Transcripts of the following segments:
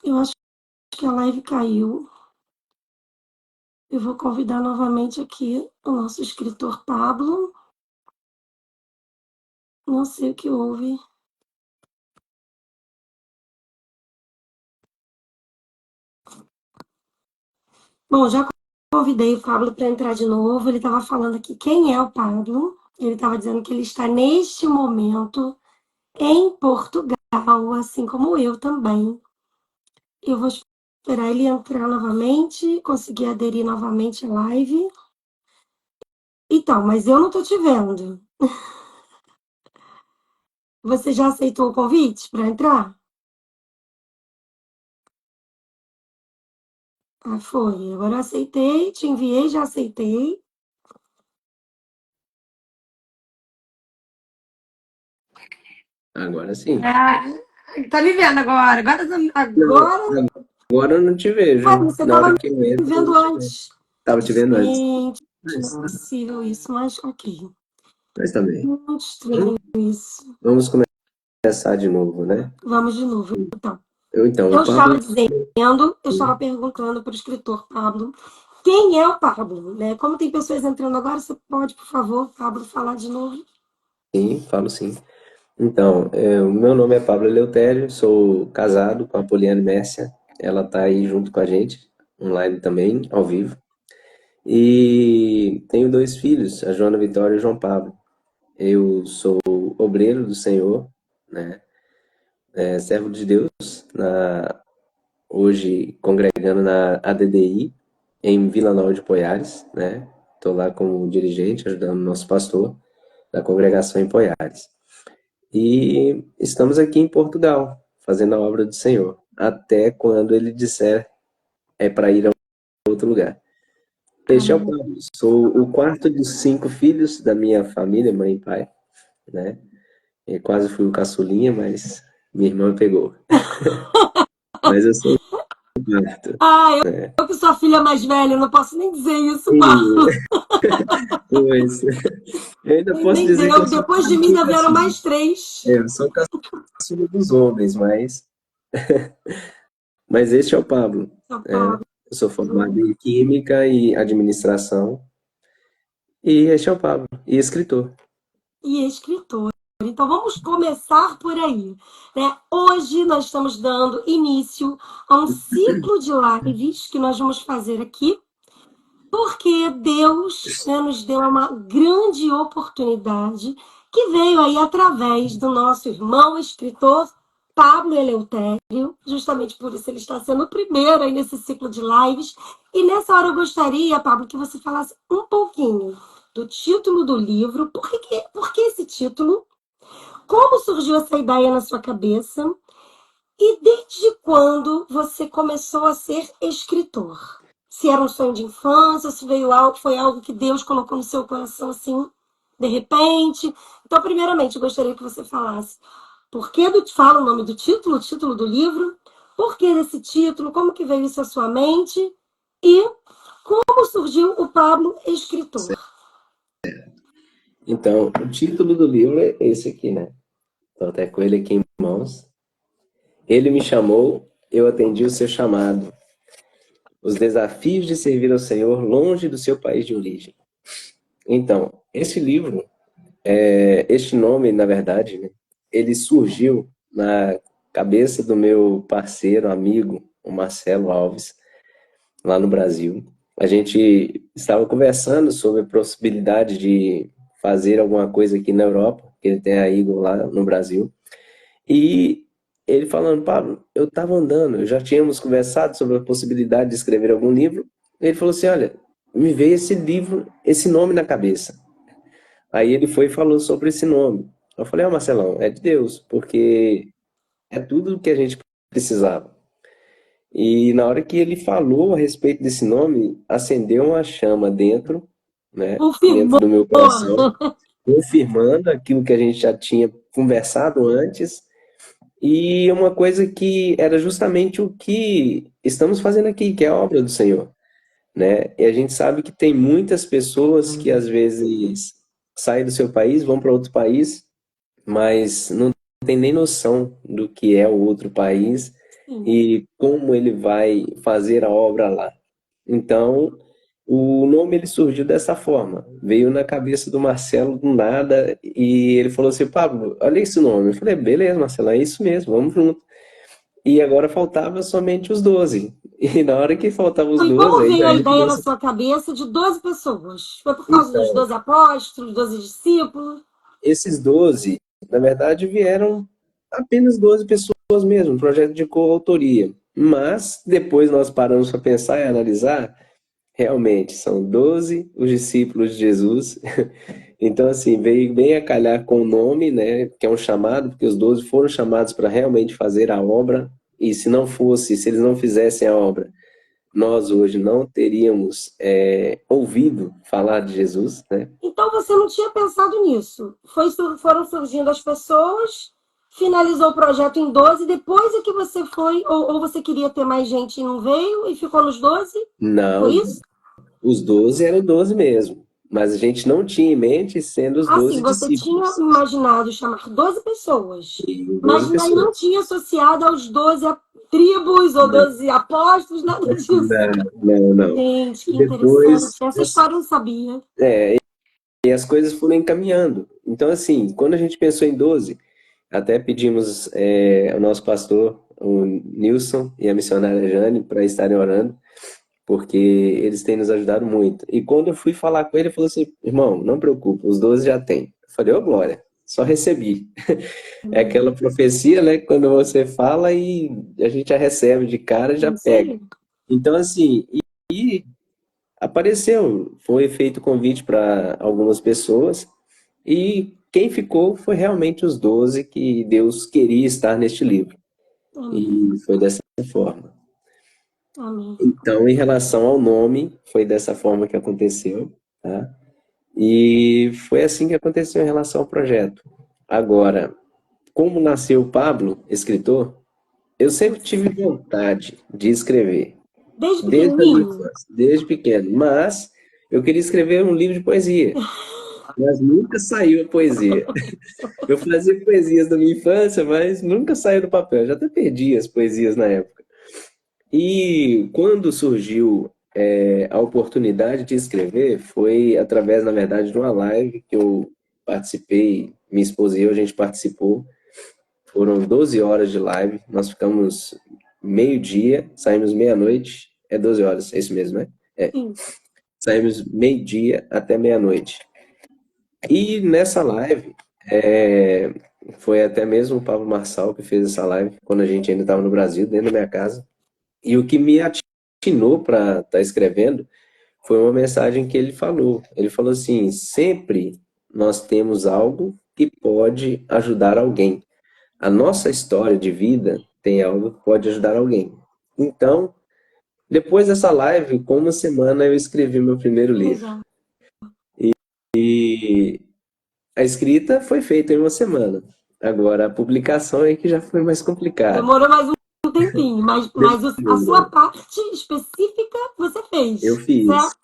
Eu acho que a live caiu. Eu vou convidar novamente aqui o nosso escritor Pablo. Não sei o que houve. Bom, já convidei o Pablo para entrar de novo. Ele estava falando aqui quem é o Pablo. Ele estava dizendo que ele está neste momento em Portugal, assim como eu também. Eu vou esperar ele entrar novamente, conseguir aderir novamente à live. Então, mas eu não estou te vendo. Você já aceitou o convite para entrar? Ah, foi. Agora eu aceitei, te enviei, já aceitei. Agora sim. Ah, tá me vendo agora. Não, Agora agora eu não te ué, vejo. você Na estava hora me que eu entro, eu vendo não te vejo. antes. Tava te vendo antes. Gente, não é Mas, possível isso, mas ok. mas tá bem. Muito estranho isso. Vamos começar de novo, né? Vamos de novo, então. Então, Eu o estava Pablo. dizendo, eu estava perguntando para o escritor Pablo quem é o Pablo, né? Como tem pessoas entrando agora, você pode, por favor, Pablo, falar de novo? Sim, falo sim. Então, o meu nome é Pablo Eleutério, sou casado com a Poliane Mércia. Ela tá aí junto com a gente, online também, ao vivo. E tenho dois filhos, a Joana Vitória e o João Pablo. Eu sou obreiro do Senhor, né? Servo de Deus, hoje congregando na ADDI, em Vila Nova de Poiares, né? Estou lá como dirigente, ajudando o nosso pastor da congregação em Poiares. E estamos aqui em Portugal, fazendo a obra do Senhor, até quando ele disser é para ir a outro lugar. Este é o Amém. Pablo. Sou o quarto dos cinco filhos da minha família, mãe e pai, né? Eu quase fui o caçulinha, mas minha irmã me pegou. Mas eu sou o quarto. Ah, eu que sou a filha mais velha, não posso nem dizer isso, Pablo. E, pois, eu ainda posso Nem dizer que deu. Depois de mim sou ainda vieram caçula. mais três. Eu sou caçula dos homens, mas este é o Pablo. São Né? Pablo. Eu sou formado em Química e Administração. E este é o Pablo, e escritor. E escritor. Então vamos começar por aí, né? Hoje nós estamos dando início a um ciclo de lives que nós vamos fazer aqui, porque Deus, né, nos deu uma grande oportunidade que veio aí através do nosso irmão escritor Pablo Eleutério. Justamente por isso ele está sendo o primeiro aí nesse ciclo de lives. E nessa hora eu gostaria, Pablo, que você falasse um pouquinho do título do livro. Por que esse título? Como surgiu essa ideia na sua cabeça? E desde quando você começou a ser escritor? Se era um sonho de infância, se veio algo, foi algo que Deus colocou no seu coração assim, de repente. Então, primeiramente, eu gostaria que você falasse fala o nome do título, o título do livro, por que desse título, como que veio isso à sua mente e como surgiu o Pablo escritor. Então, o título do livro é esse aqui, né? Estou até com ele aqui em mãos. Ele me chamou, eu atendi o seu chamado. Os desafios de servir ao Senhor longe do seu país de origem. Então, esse livro, este nome, na verdade, né, ele surgiu na cabeça do meu parceiro, amigo, o Marcelo Alves, lá no Brasil. A gente estava conversando sobre a possibilidade de fazer alguma coisa aqui na Europa, que ele tem a Eagle lá no Brasil. E ele falando, Pablo, eu estava andando, já tínhamos conversado sobre a possibilidade de escrever algum livro. Ele falou assim, olha, me veio esse livro, esse nome na cabeça. Aí ele foi e falou sobre esse nome. Eu falei, Marcelão, é de Deus, porque é tudo o que a gente precisava. E na hora que ele falou a respeito desse nome, acendeu uma chama dentro, né, dentro Confirmou. do meu coração, confirmando aquilo que a gente já tinha conversado antes. E uma coisa que era justamente o que estamos fazendo aqui, que é a obra do Senhor, né? E a gente sabe que tem muitas pessoas que às vezes saem do seu país, vão para outro país, mas não tem nem noção do que é o outro país Sim. e como ele vai fazer a obra lá. Então, o nome ele surgiu dessa forma. Veio na cabeça do Marcelo do nada e ele falou assim: Pablo, olha esse nome. Eu falei: beleza, Marcelo, é isso mesmo, vamos junto. E agora faltava somente os 12. E na hora que faltavam os E 12, como aí veio a a gente ideia na começou. sua cabeça de 12 pessoas? Foi por causa dos Então, 12 apóstolos, 12 discípulos? esses 12, na verdade, vieram apenas 12 pessoas mesmo, um projeto de coautoria. Mas depois nós paramos para pensar e analisar. Realmente, são 12 os discípulos de Jesus. Então, assim, veio bem a calhar com o nome, né? Que é um chamado, porque os 12 foram chamados para realmente fazer a obra. E se não fosse, se eles não fizessem a obra, nós hoje não teríamos ouvido falar de Jesus, né? Então você não tinha pensado nisso. Foram surgindo as pessoas, finalizou o projeto em 12, depois é que você foi, ou você queria ter mais gente e não veio e ficou nos 12? Foi Não, isso? os 12 eram 12 mesmo. Mas a gente não tinha em mente sendo os Assim, 12 você tinha discípulos. imaginado chamar 12 pessoas, E mas 12 daí não pessoas. tinha associado aos 12 tribos ou Não, 12 apóstolos, nada disso. não, não, não. Gente, E que depois, interessante. Essa história eu não sabia. e as coisas foram encaminhando. Então, assim, quando a gente pensou em 12, até pedimos ao nosso pastor, o Nilson, e a missionária Jane, para estarem orando, porque eles têm nos ajudado muito. E quando eu fui falar com ele, ele falou assim: irmão, não preocupa, os 12 já tem. Eu falei: ô glória, só recebi. É aquela profecia, né? Quando você fala e a gente já recebe de cara, É já isso pega. aí. Então, assim, e apareceu, foi feito convite para algumas pessoas. E quem ficou foi realmente os 12 que Deus queria estar neste livro. Amém. E foi dessa forma. Amém. Então, em relação ao nome, foi dessa forma que aconteceu, tá? E foi assim que aconteceu em relação ao projeto. Agora, como nasceu o Pablo, escritor, eu sempre tive vontade de escrever, Desde desde a minha pequenininho? infância, desde pequeno, mas eu queria escrever um livro de poesia, mas nunca saiu a poesia. Eu fazia poesias da minha infância, mas nunca saiu do papel. Já até perdi as poesias na época. E quando surgiu a oportunidade de escrever, foi através, na verdade, de uma live que eu participei, minha esposa e eu, a gente participou. Foram 12 horas de live, nós ficamos meio-dia, saímos meia-noite, é 12 horas, é isso mesmo, né? É, Sim. saímos meio-dia até meia-noite. E nessa live, é, foi até mesmo o Pablo Marçal que fez essa live, quando a gente ainda estava no Brasil, dentro da minha casa. E o que me atinou para estar escrevendo foi uma mensagem que ele falou. Ele falou assim: sempre nós temos algo que pode ajudar alguém. A nossa história de vida tem algo que pode ajudar alguém. Então, depois dessa live, com uma semana, eu escrevi meu primeiro livro. Legal. E a escrita foi feita em uma semana. Agora, a publicação é que já foi mais complicado. Demorou mais um tempinho, mas a sua parte específica você Eu fez, fiz. certo?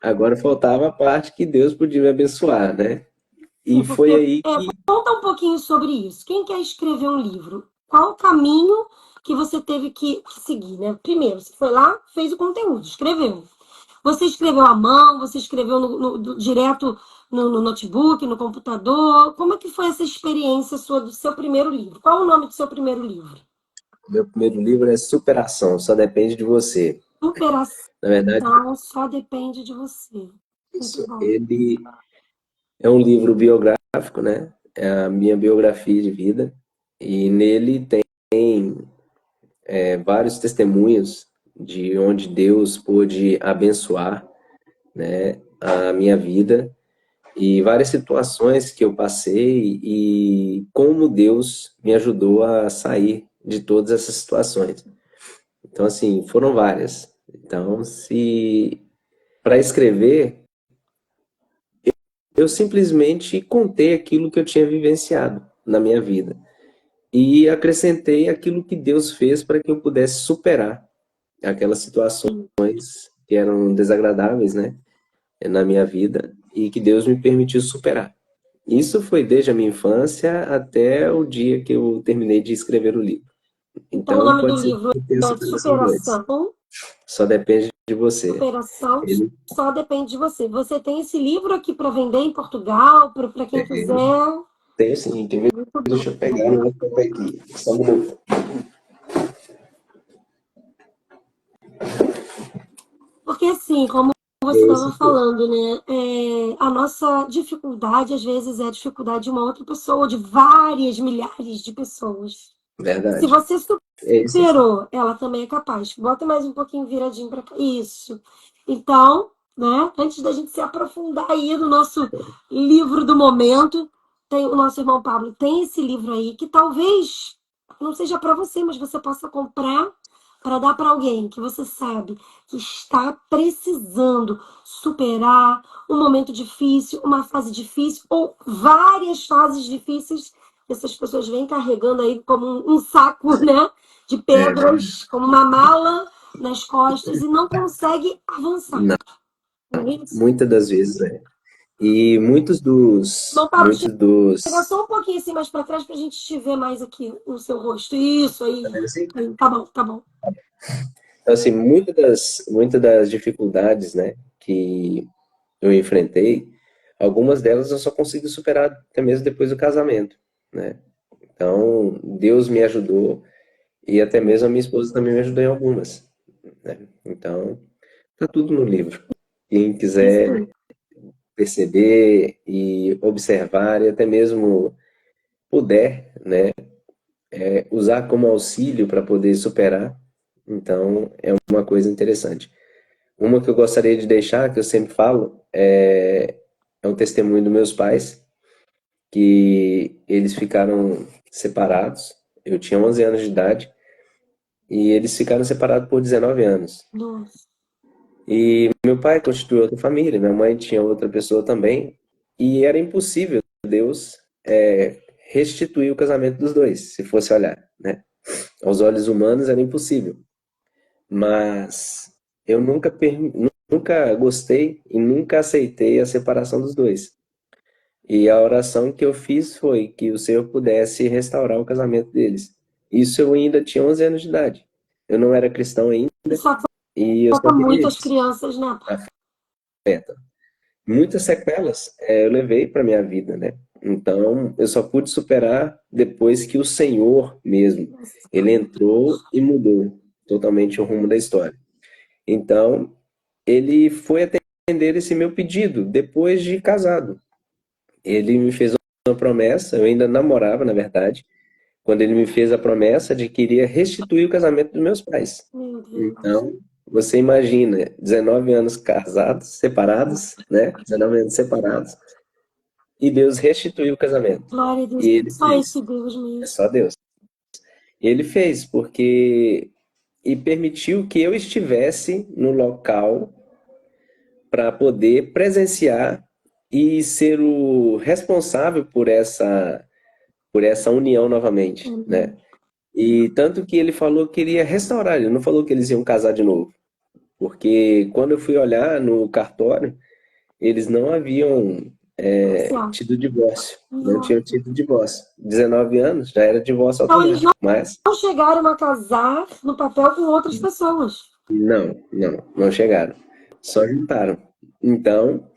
Agora faltava a parte que Deus podia me abençoar, né? Sim, E porque foi aí que conta um pouquinho sobre isso. Quem quer escrever um livro? Qual o caminho que você teve que seguir, né? Primeiro, você foi lá, fez o conteúdo, escreveu. Você escreveu à mão, você escreveu direto no notebook, no computador. Como é que foi essa experiência sua do seu primeiro livro? Qual o nome do seu primeiro livro? meu primeiro livro é Superação, só depende de você. Na verdade, Superação só depende de você. Muito isso, bom. ele é um livro biográfico, né? É a minha biografia de vida. E nele tem vários testemunhos de onde Deus pôde abençoar, né, a minha vida e várias situações que eu passei e como Deus me ajudou a sair de todas essas situações. Então, assim, foram várias. Então, se para escrever, eu simplesmente contei aquilo que eu tinha vivenciado na minha vida e acrescentei aquilo que Deus fez para que eu pudesse superar aquelas situações Sim. que eram desagradáveis, né, na minha vida e que Deus me permitiu superar. Isso foi desde a minha infância até o dia que eu terminei de escrever o livro. Então, o Então, nome do pode ser livro que tenha é superação 2. Superação. Só depende de você. Superação Ele só depende de você. Você tem esse livro aqui para vender em Portugal, para quem quiser. tem sim, tem mesmo. Muito Deixa bom. eu pegar no laptop aqui. Só um minuto. Porque assim, como você estava Esse aqui. falando, né? A nossa dificuldade, às vezes, é a dificuldade de uma outra pessoa, de várias milhares de pessoas. Se Verdade. você Esse aqui. superou, ela também é capaz. Bota mais um pouquinho viradinho para cá. Isso. Então, né? Antes da gente se aprofundar aí no nosso livro do momento, tem o nosso irmão Pablo tem esse livro aí que talvez não seja para você, mas você possa comprar para dar para alguém que você sabe que está precisando superar um momento difícil, uma fase difícil ou várias fases difíceis. Essas pessoas vêm carregando aí como um saco, né, de É, pedras, como uma mala nas costas e não consegue avançar. não, Não é isso? muitas das vezes é. E Não, Pablo, muitos chega dos, só um pouquinho assim mais para trás para a gente te ver mais aqui no seu rosto. Isso aí. assim, Aí, tá bom, tá bom. então, assim, muitas das dificuldades, né, que eu enfrentei, algumas delas eu só consegui superar até mesmo depois do casamento, né? Então, Deus me ajudou e até mesmo a minha esposa também me ajudou em algumas, né? Então, tá tudo no livro. Quem Isso quiser aí. perceber e observar e até mesmo puder, né, usar como auxílio para poder superar, então é uma coisa interessante. Uma que eu gostaria de deixar, que eu sempre falo, é um testemunho dos meus pais, que eles ficaram separados. Eu tinha 11 anos de idade e eles ficaram separados por 19 anos. Nossa. E meu pai constituiu outra família, minha mãe tinha outra pessoa também, e era impossível Deus restituir o casamento dos dois, se fosse olhar, né? Aos olhos humanos era impossível. Mas eu nunca gostei e nunca aceitei a separação dos dois. E a oração que eu fiz foi que o Senhor pudesse restaurar o casamento deles. Isso eu ainda tinha 11 anos de idade. Eu não era cristão ainda Isso e eu só afeta queria muito as isso. crianças, né? Afeta. Muitas sequelas eu levei para minha vida, né? Então eu só pude superar depois que o Senhor mesmo, ele entrou e mudou totalmente o rumo da história. Então ele foi atender esse meu pedido depois de casado. Ele me fez uma promessa, eu ainda namorava, na verdade, quando ele me fez a promessa de que iria restituir o casamento dos meus pais. Meu Deus. Então, você imagina, 19 anos casados, separados, né? 19 anos separados, e Deus restituiu o casamento. Glória a Deus. E ele Só esse fez. Deus É mesmo. só Deus. E ele fez porque e permitiu que eu estivesse no local para poder presenciar e ser o responsável por essa união novamente, Amém. né? E tanto que ele falou que iria restaurar, ele não falou que eles iam casar de novo, porque quando eu fui olhar no cartório, eles não haviam Oficial. tido divórcio, não Não. tinham tido divórcio. 19 anos já era divórcio Então, eles automático, mas não chegaram a casar no papel com outras pessoas. não chegaram, só juntaram. Então,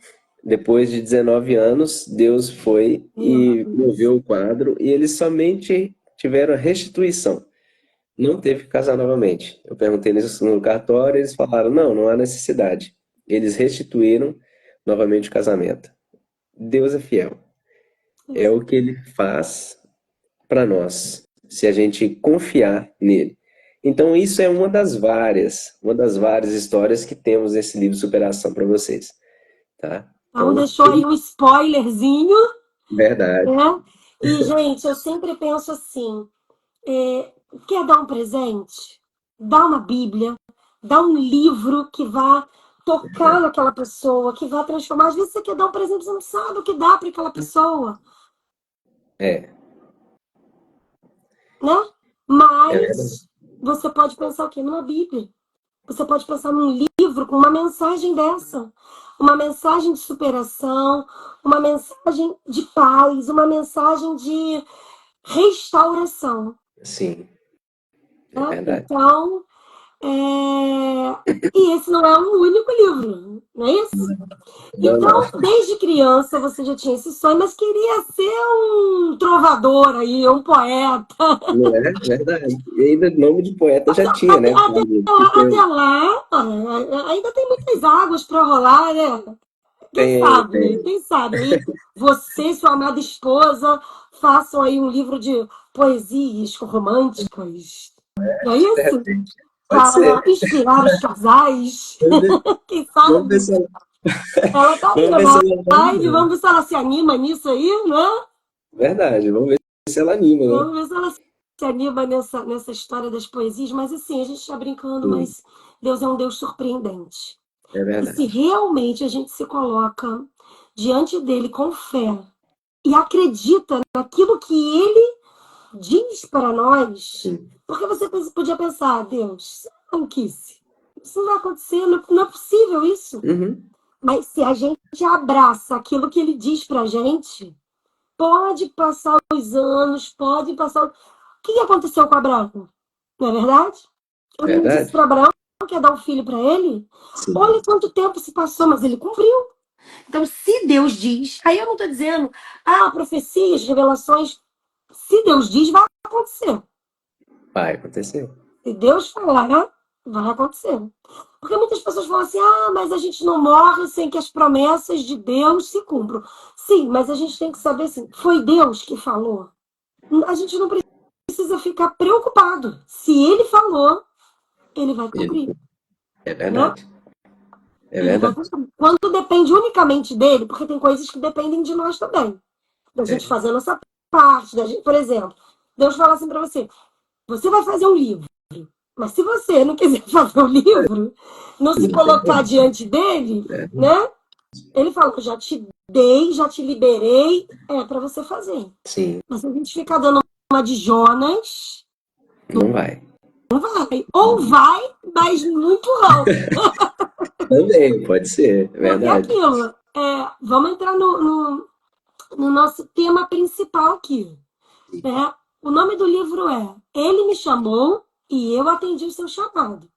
depois de 19 anos, Deus foi Meu e Deus. moveu o quadro e eles somente tiveram a restituição. Não teve que casar novamente. Eu perguntei isso no cartório, eles falaram, não há necessidade. Eles restituíram novamente o casamento. Deus é fiel. É o que ele faz para nós, se a gente confiar nele. Então, isso é uma das várias histórias que temos nesse livro Superação para vocês, tá? Então, Então, deixou aí um spoilerzinho, verdade. né? E, gente, eu sempre penso assim: quer dar um presente? Dá uma Bíblia, dá um livro que vá tocar naquela pessoa, que vá transformar. Às vezes você quer dar um presente, você não sabe o que dá para aquela pessoa, É, né? é verdade. Mas você pode pensar o quê? Numa Bíblia. Você pode pensar num livro com uma mensagem dessa. Uma mensagem de superação, uma mensagem de paz, uma mensagem de restauração. Sim. É verdade. Então, e esse não é o único livro, não é isso? Não, não. Então, desde criança você já tinha esse sonho, mas queria ser um trovador aí, um poeta. Não é verdade. E ainda nome de poeta já tinha, né, Pablo? Até lá, ainda tem muitas águas para rolar, né? Quem Tem, sabe? tem. Quem sabe? Aí você e sua amada esposa façam aí um livro de poesias românticas. Não é De isso? repente. Pode ser. Para inspirar os casais. Vamos ver, Quem vamos ver sabe? se ela, Ela tá aí vamos ver se na ela vai live, animar. vamos ver se ela se anima nisso aí, né? Verdade, vamos ver se ela anima, né? Vamos ver se ela se anima nessa história das poesias. Mas assim, a gente está brincando, Sim, mas Deus é um Deus surpreendente. é E se verdade. realmente a gente se coloca diante dele com fé e acredita naquilo que ele diz para nós, Sim. porque você podia pensar, Deus, você não quis. Isso não vai acontecer, não é possível isso. Uhum. Mas se a gente abraça aquilo que ele diz pra gente, pode passar os anos, pode passar. O que aconteceu com Abraão? Não é verdade? Ele não disse Verdade? para Abraão que ia dar um filho para ele? Sim. Olha quanto tempo se passou, mas ele cumpriu. Então, se Deus diz, aí eu não estou dizendo, profecias, revelações. Se Deus diz, vai acontecer. Vai acontecer. Se Deus falar, vai acontecer. Porque muitas pessoas falam assim: mas a gente não morre sem que as promessas de Deus se cumpram. Sim, mas a gente tem que saber assim: foi Deus que falou. A gente não precisa ficar preocupado. Se ele falou, ele vai cumprir. Ele- É Né? verdade. É Ele vai verdade. cumprir. Quando depende unicamente dele, porque tem coisas que dependem de nós também. Da gente É. fazer a nossa parte. Por exemplo, Deus fala assim para você: você vai fazer um livro. Mas se você não quiser fazer o livro, não se Não tem colocar como. diante dele, É. né? Ele falou, já te dei, já te liberei, é para você fazer. Sim, Mas se a gente ficar dando uma de Jonas, não vai. não vai. Ou vai, mas no empurrão. Também, pode ser. É Porque é verdade. aquilo. Vamos entrar no nosso tema principal aqui. Né? O nome do livro é Ele Me Chamou e Eu Atendi o Seu Chamado.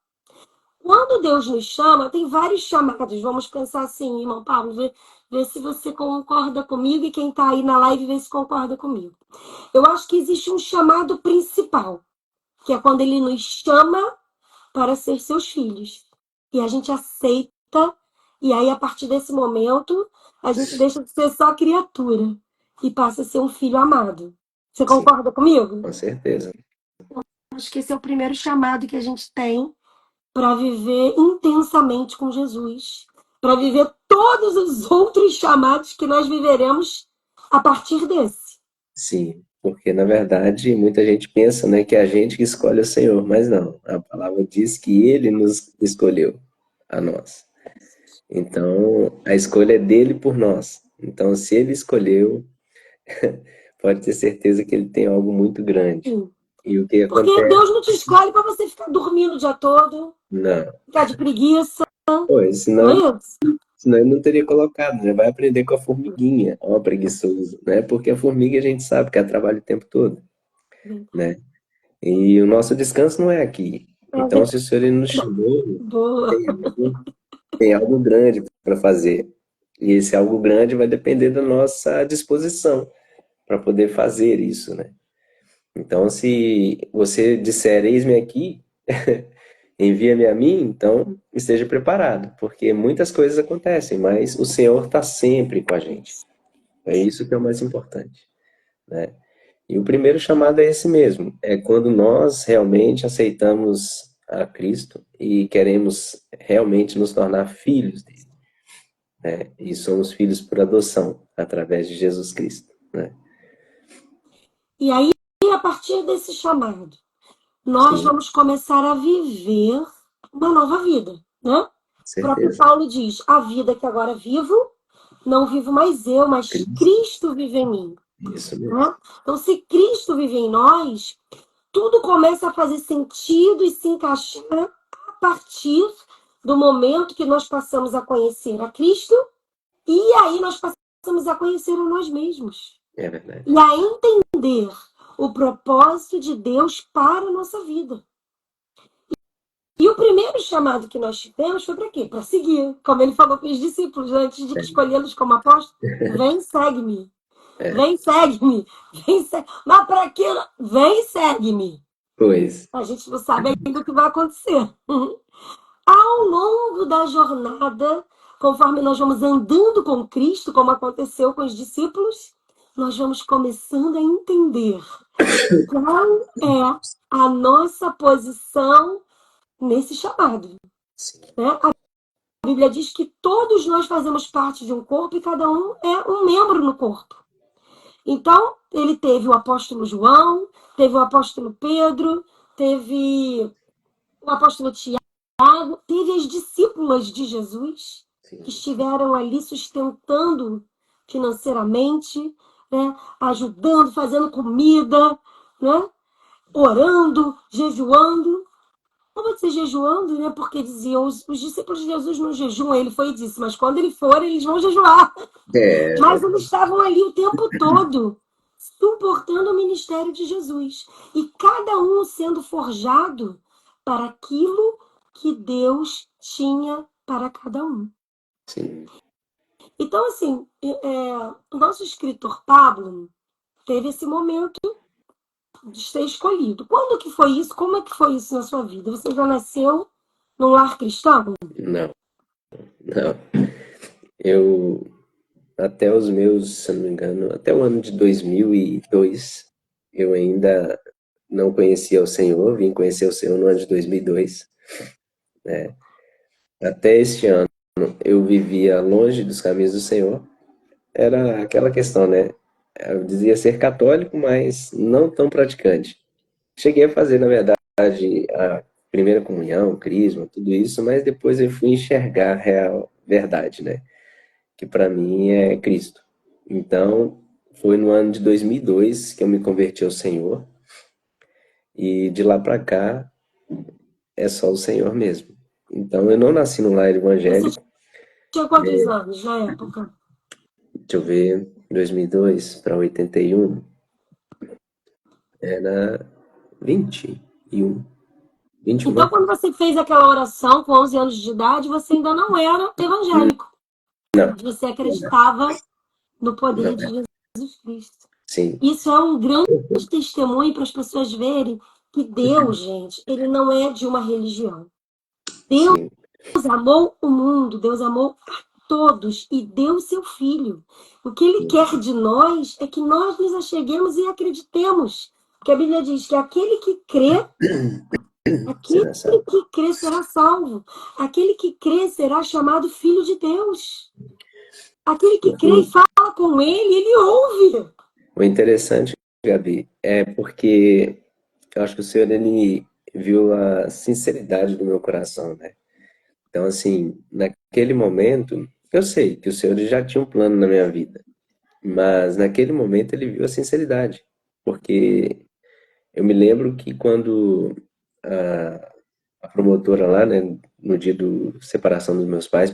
Quando Deus nos chama, tem vários chamados. Vamos pensar assim, irmão Paulo, ver se você concorda comigo e quem está aí na live vê se concorda comigo. Eu acho que existe um chamado principal, que é quando ele nos chama para ser seus filhos. E a gente aceita, e aí a partir desse momento, a gente deixa de ser só criatura e passa a ser um filho amado. Você Sim, concorda comigo? com certeza. Acho que esse é o primeiro chamado que a gente tem para viver intensamente com Jesus, para viver todos os outros chamados que nós viveremos a partir desse. Sim, porque na verdade muita gente pensa, né, que é a gente que escolhe o Senhor, mas não. A palavra diz que Ele nos escolheu a nós. Então, a escolha é dele por nós. Então, se Ele escolheu, pode ter certeza que Ele tem algo muito grande. Sim. E o que Porque acontece? Deus não te escolhe para você ficar dormindo o dia todo, Não. ficar de preguiça, Pois, não senão, é isso? senão ele não teria colocado, né? Vai aprender com a formiguinha, ó, preguiçoso, né? Porque a formiga a gente sabe que ela trabalha o tempo todo, né? E o nosso descanso não é aqui. Então, se o Senhor ele nos chamou, Boa. tem algo grande para fazer. E esse algo grande vai depender da nossa disposição para poder fazer isso, né? Então, se você disser, eis-me aqui, envia-me a mim, então esteja preparado, porque muitas coisas acontecem, mas o Senhor está sempre com a gente. É isso que é o mais importante, né? E o primeiro chamado é esse mesmo, é quando nós realmente aceitamos a Cristo e queremos realmente nos tornar filhos dele, né? E somos filhos por adoção, através de Jesus Cristo, né? E aí, a partir desse chamado, nós Sim, vamos começar a viver uma nova vida, né? O próprio certeza. Paulo diz: a vida que agora vivo, não vivo mais eu, mas Cristo, Cristo vive em mim. isso mesmo. Né? Então, se Cristo vive em nós, tudo começa a fazer sentido e se encaixar a partir do momento que nós passamos a conhecer a Cristo e aí nós passamos a conhecer a nós mesmos É verdade. e a entender o propósito de Deus para a nossa vida. E o primeiro chamado que nós tivemos foi para quê? Para seguir. Como ele falou para os discípulos antes de escolhê-los como apóstolos: vem, segue-me. É, Vem, segue-me. Vem, segue. Mas para quê? Vem, segue-me. pois, A gente não sabe ainda o que vai acontecer. Ao longo da jornada, conforme nós vamos andando com Cristo, como aconteceu com os discípulos, nós vamos começando a entender qual é a nossa posição nesse chamado. sim, Né? A Bíblia diz que todos nós fazemos parte de um corpo e cada um é um membro no corpo. Então, ele teve o apóstolo João, teve o apóstolo Pedro, teve o apóstolo Tiago, teve as discípulas de Jesus, que sim, estiveram ali sustentando financeiramente, né? Ajudando, fazendo comida, né? Orando, jejuando. Não vou dizer jejuando, né? Porque diziam os discípulos de Jesus não jejuam, ele foi e disse, mas quando ele for, eles vão jejuar. Mas eles estavam ali o tempo todo, suportando o ministério de Jesus. E cada um sendo forjado para aquilo que Deus tinha para cada um. sim. Então, assim, o nosso escritor Pablo teve esse momento de ser escolhido. Quando que foi isso? Como é que foi isso na sua vida? Você já nasceu num lar cristão? Não, não. Eu, até os meus, se eu não me engano, até o ano de 2002, eu ainda não conhecia o Senhor, vim conhecer o Senhor no ano de 2002. Até este ano, eu vivia longe dos caminhos do Senhor. Era aquela questão, né? Eu dizia ser católico, mas não tão praticante. Cheguei a fazer, na verdade, a primeira comunhão, crisma, tudo isso, mas depois eu fui enxergar a real verdade, né? Que para mim é Cristo. Então, foi no ano de 2002 que eu me converti ao Senhor, e de lá para cá é só o Senhor mesmo. Então, eu não nasci num lar Você evangélico. tinha quantos anos na época? Deixa eu ver, 2002 para 81 era 21, Então, 21. quando você fez aquela oração com 11 anos de idade, você ainda não era evangélico. Não, Você acreditava no poder não, de Jesus Cristo. sim, Isso é um grande testemunho para as pessoas verem que Deus, gente, ele não é de uma religião. Deus sim, amou o mundo, Deus amou a todos e deu o seu Filho. O que ele quer de nós é que nós nos acheguemos e acreditemos. Porque a Bíblia diz que aquele será salvo. que crê será salvo. Aquele que crê será chamado filho de Deus. Aquele que crê e O, fala com ele ouve. o interessante, Gabi, é porque eu acho que o Senhor, ele viu a sinceridade do meu coração, né? Então, assim, naquele momento, eu sei que o Senhor já tinha um plano na minha vida, mas naquele momento ele viu a sinceridade, porque eu me lembro que quando a promotora lá, né, no dia do separação dos meus pais,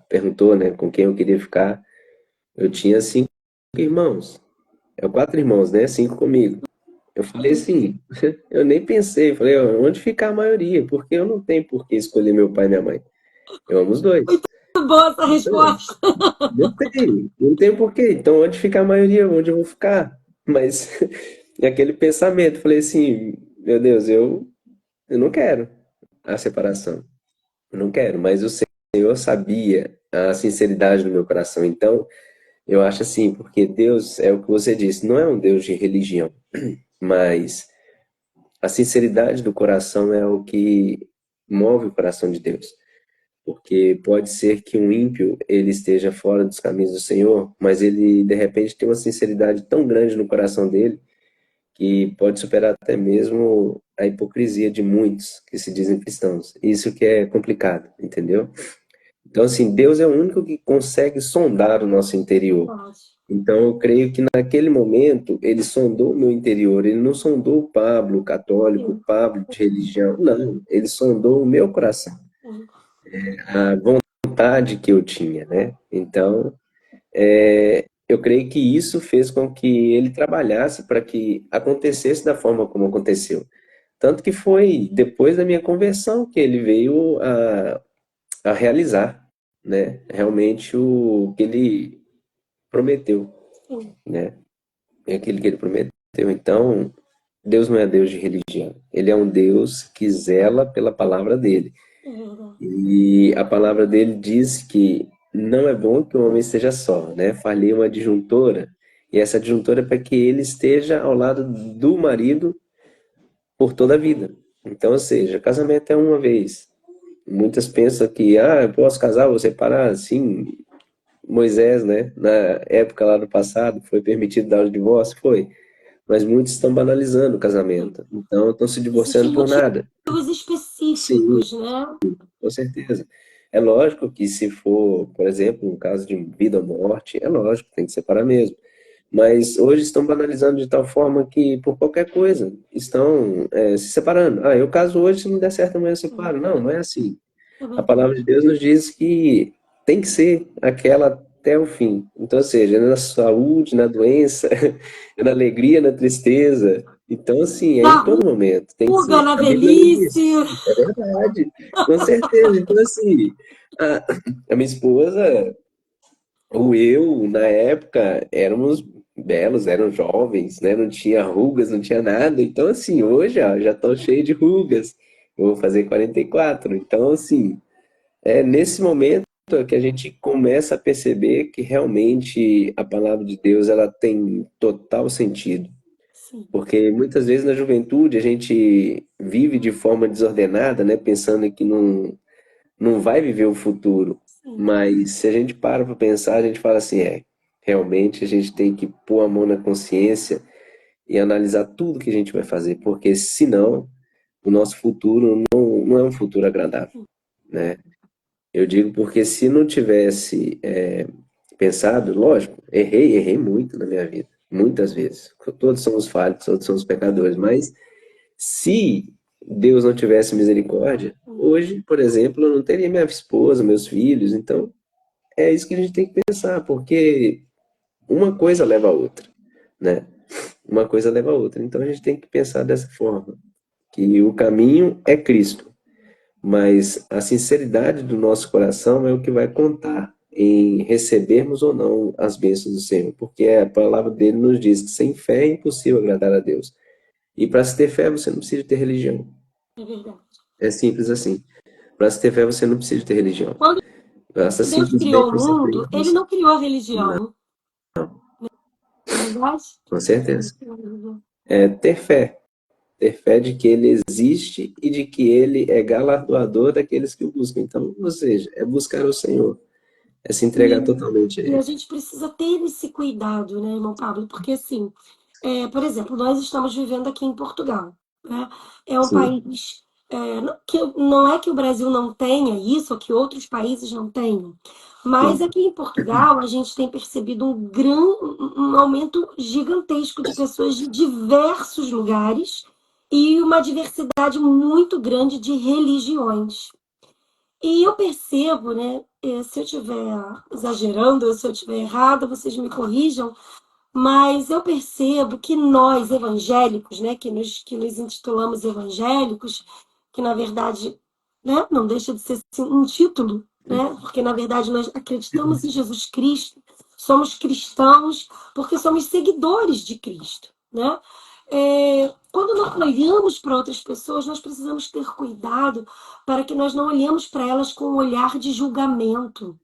perguntou, né, com quem eu queria ficar, eu tinha 5 irmãos, quatro irmãos, né, 5 comigo. Eu falei assim, eu nem pensei, falei, ó, onde fica a maioria? Porque eu não tenho por que escolher meu pai e minha mãe. Eu amo os dois. Muito boa essa Então, resposta. não tem por quê. Então, onde fica a maioria? Onde eu vou ficar? Mas, aquele pensamento, falei assim, meu Deus, eu não quero a separação. Eu não quero, mas o Senhor sabia a sinceridade do meu coração. Então, eu acho assim, porque Deus é o que você disse, não é um Deus de religião, mas a sinceridade do coração é o que move o coração de Deus. Porque pode ser que um ímpio ele esteja fora dos caminhos do Senhor, mas ele de repente tem uma sinceridade tão grande no coração dele que pode superar até mesmo a hipocrisia de muitos que se dizem cristãos. Isso que é complicado, entendeu? Então, assim, Deus é o único que consegue sondar o nosso interior. Então, eu creio que naquele momento ele sondou o meu interior. Ele não sondou o Pablo católico, o Pablo de religião. Não, ele sondou o meu coração, a vontade que eu tinha, né? Então, eu creio que isso fez com que ele trabalhasse para que acontecesse da forma como aconteceu. Tanto que foi depois da minha conversão que ele veio a realizar, né? Realmente o que ele prometeu, Sim, né? É aquilo que ele prometeu. Então, Deus não é Deus de religião. Ele é um Deus que zela pela palavra dele. é verdade. E a palavra dele diz que não é bom que o homem esteja só, né? Falei uma adjuntora, e essa adjuntora é para que ele esteja ao lado do marido por toda a vida. Então, ou seja, casamento é uma vez. Muitas pensam que, eu posso casar, vou separar, sim. Moisés, né? Na época lá do passado, foi permitido dar o divórcio? Foi. Mas muitos estão banalizando o casamento. Então, estão se divorciando Existem por motivos nada. Sim, específicos, né? com certeza. É lógico que se for, por exemplo, um caso de vida ou morte, é lógico, tem que separar mesmo. Mas hoje estão banalizando de tal forma que, por qualquer coisa, estão se separando. Eu caso hoje, se não der certo, amanhã eu separo. Não, não é assim. É A verdade. palavra de Deus nos diz que tem que ser aquela até o fim. Então, ou seja, é na saúde, na doença, é na alegria, na tristeza. Então, assim, é em Na todo momento. Tem que ruga, ser. na A Bíblia nos diz. velhice. É verdade. Com certeza. Então, assim, a, a minha esposa, ou eu, na época, éramos belos, eram jovens, né? Não tinha rugas, não tinha nada. Então, assim, hoje, ó, já estou cheio de rugas. Eu vou fazer 44. Então, assim, é nesse momento que a gente começa a perceber que realmente a palavra de Deus ela tem total sentido. Sim, Porque muitas vezes na juventude a gente vive de forma desordenada, né? Pensando que não vai viver o futuro. sim, Mas se a gente para pensar, a gente fala assim, realmente a gente tem que pôr a mão na consciência e analisar tudo que a gente vai fazer, porque senão o nosso futuro não é um futuro agradável, sim. né? Eu digo porque se não tivesse pensado, lógico, errei muito na minha vida, muitas vezes. Todos somos falhos, todos somos pecadores, mas se Deus não tivesse misericórdia, hoje, por exemplo, eu não teria minha esposa, meus filhos. Então, é isso que a gente tem que pensar, porque uma coisa leva a outra, né? Uma coisa leva a outra. Então, a gente tem que pensar dessa forma, que o caminho é Cristo. Mas a sinceridade do nosso coração é o que vai contar em recebermos ou não as bênçãos do Senhor, porque a palavra dele nos diz que sem fé é impossível agradar a Deus. E para se ter fé, você não precisa ter religião. É verdade. É simples assim. Para se ter fé, você não precisa ter religião. Quando Basta Deus criou simplesmente o você crer mundo, em ele Deus. não criou a Não, religião, não é verdade? com Ele não certeza. criou a religião. É ter fé. Ter fé de que ele existe e de que ele é galardoador daqueles que o buscam. Então, ou seja, é buscar o Senhor. É se entregar E, totalmente a e a Ele. gente precisa ter esse cuidado, né, irmão Pablo? Porque, assim, por exemplo, nós estamos vivendo aqui em Portugal, né? É um Sim, país que não é que o Brasil não tenha isso, ou que outros países não tenham, mas sim, aqui em Portugal a gente tem percebido um aumento gigantesco de pessoas de diversos lugares e uma diversidade muito grande de religiões. E eu percebo, né, se eu estiver exagerando ou se eu estiver errada, vocês me corrijam, mas eu percebo que nós, evangélicos, né, que nos intitulamos evangélicos, que na verdade, né, não deixa de ser assim, um título, né, porque na verdade nós acreditamos em Jesus Cristo, somos cristãos porque somos seguidores de Cristo, né? Quando nós olhamos para outras pessoas, nós precisamos ter cuidado para que nós não olhemos para elas com um olhar de julgamento,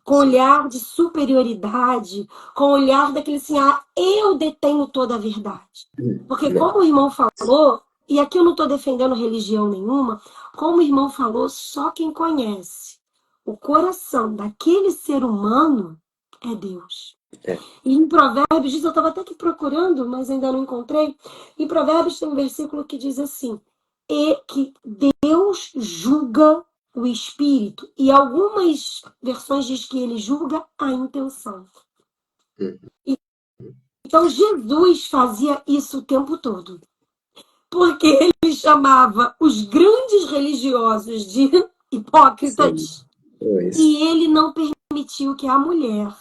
com sim. olhar de superioridade, com olhar daquele assim, eu detenho toda a verdade. Porque Não, como o irmão falou, e aqui eu não estou defendendo religião nenhuma, como o irmão falou, só quem conhece o coração daquele ser humano é Deus. é, E em Provérbios diz, eu estava até aqui procurando, mas ainda não encontrei. Em Provérbios tem um versículo que diz assim: e que Deus julga o espírito. E algumas versões diz que ele julga a intenção. hum, Então Jesus fazia isso o tempo todo. Porque ele chamava os grandes religiosos de sim, hipócritas. pois, E ele não permitiu que a mulher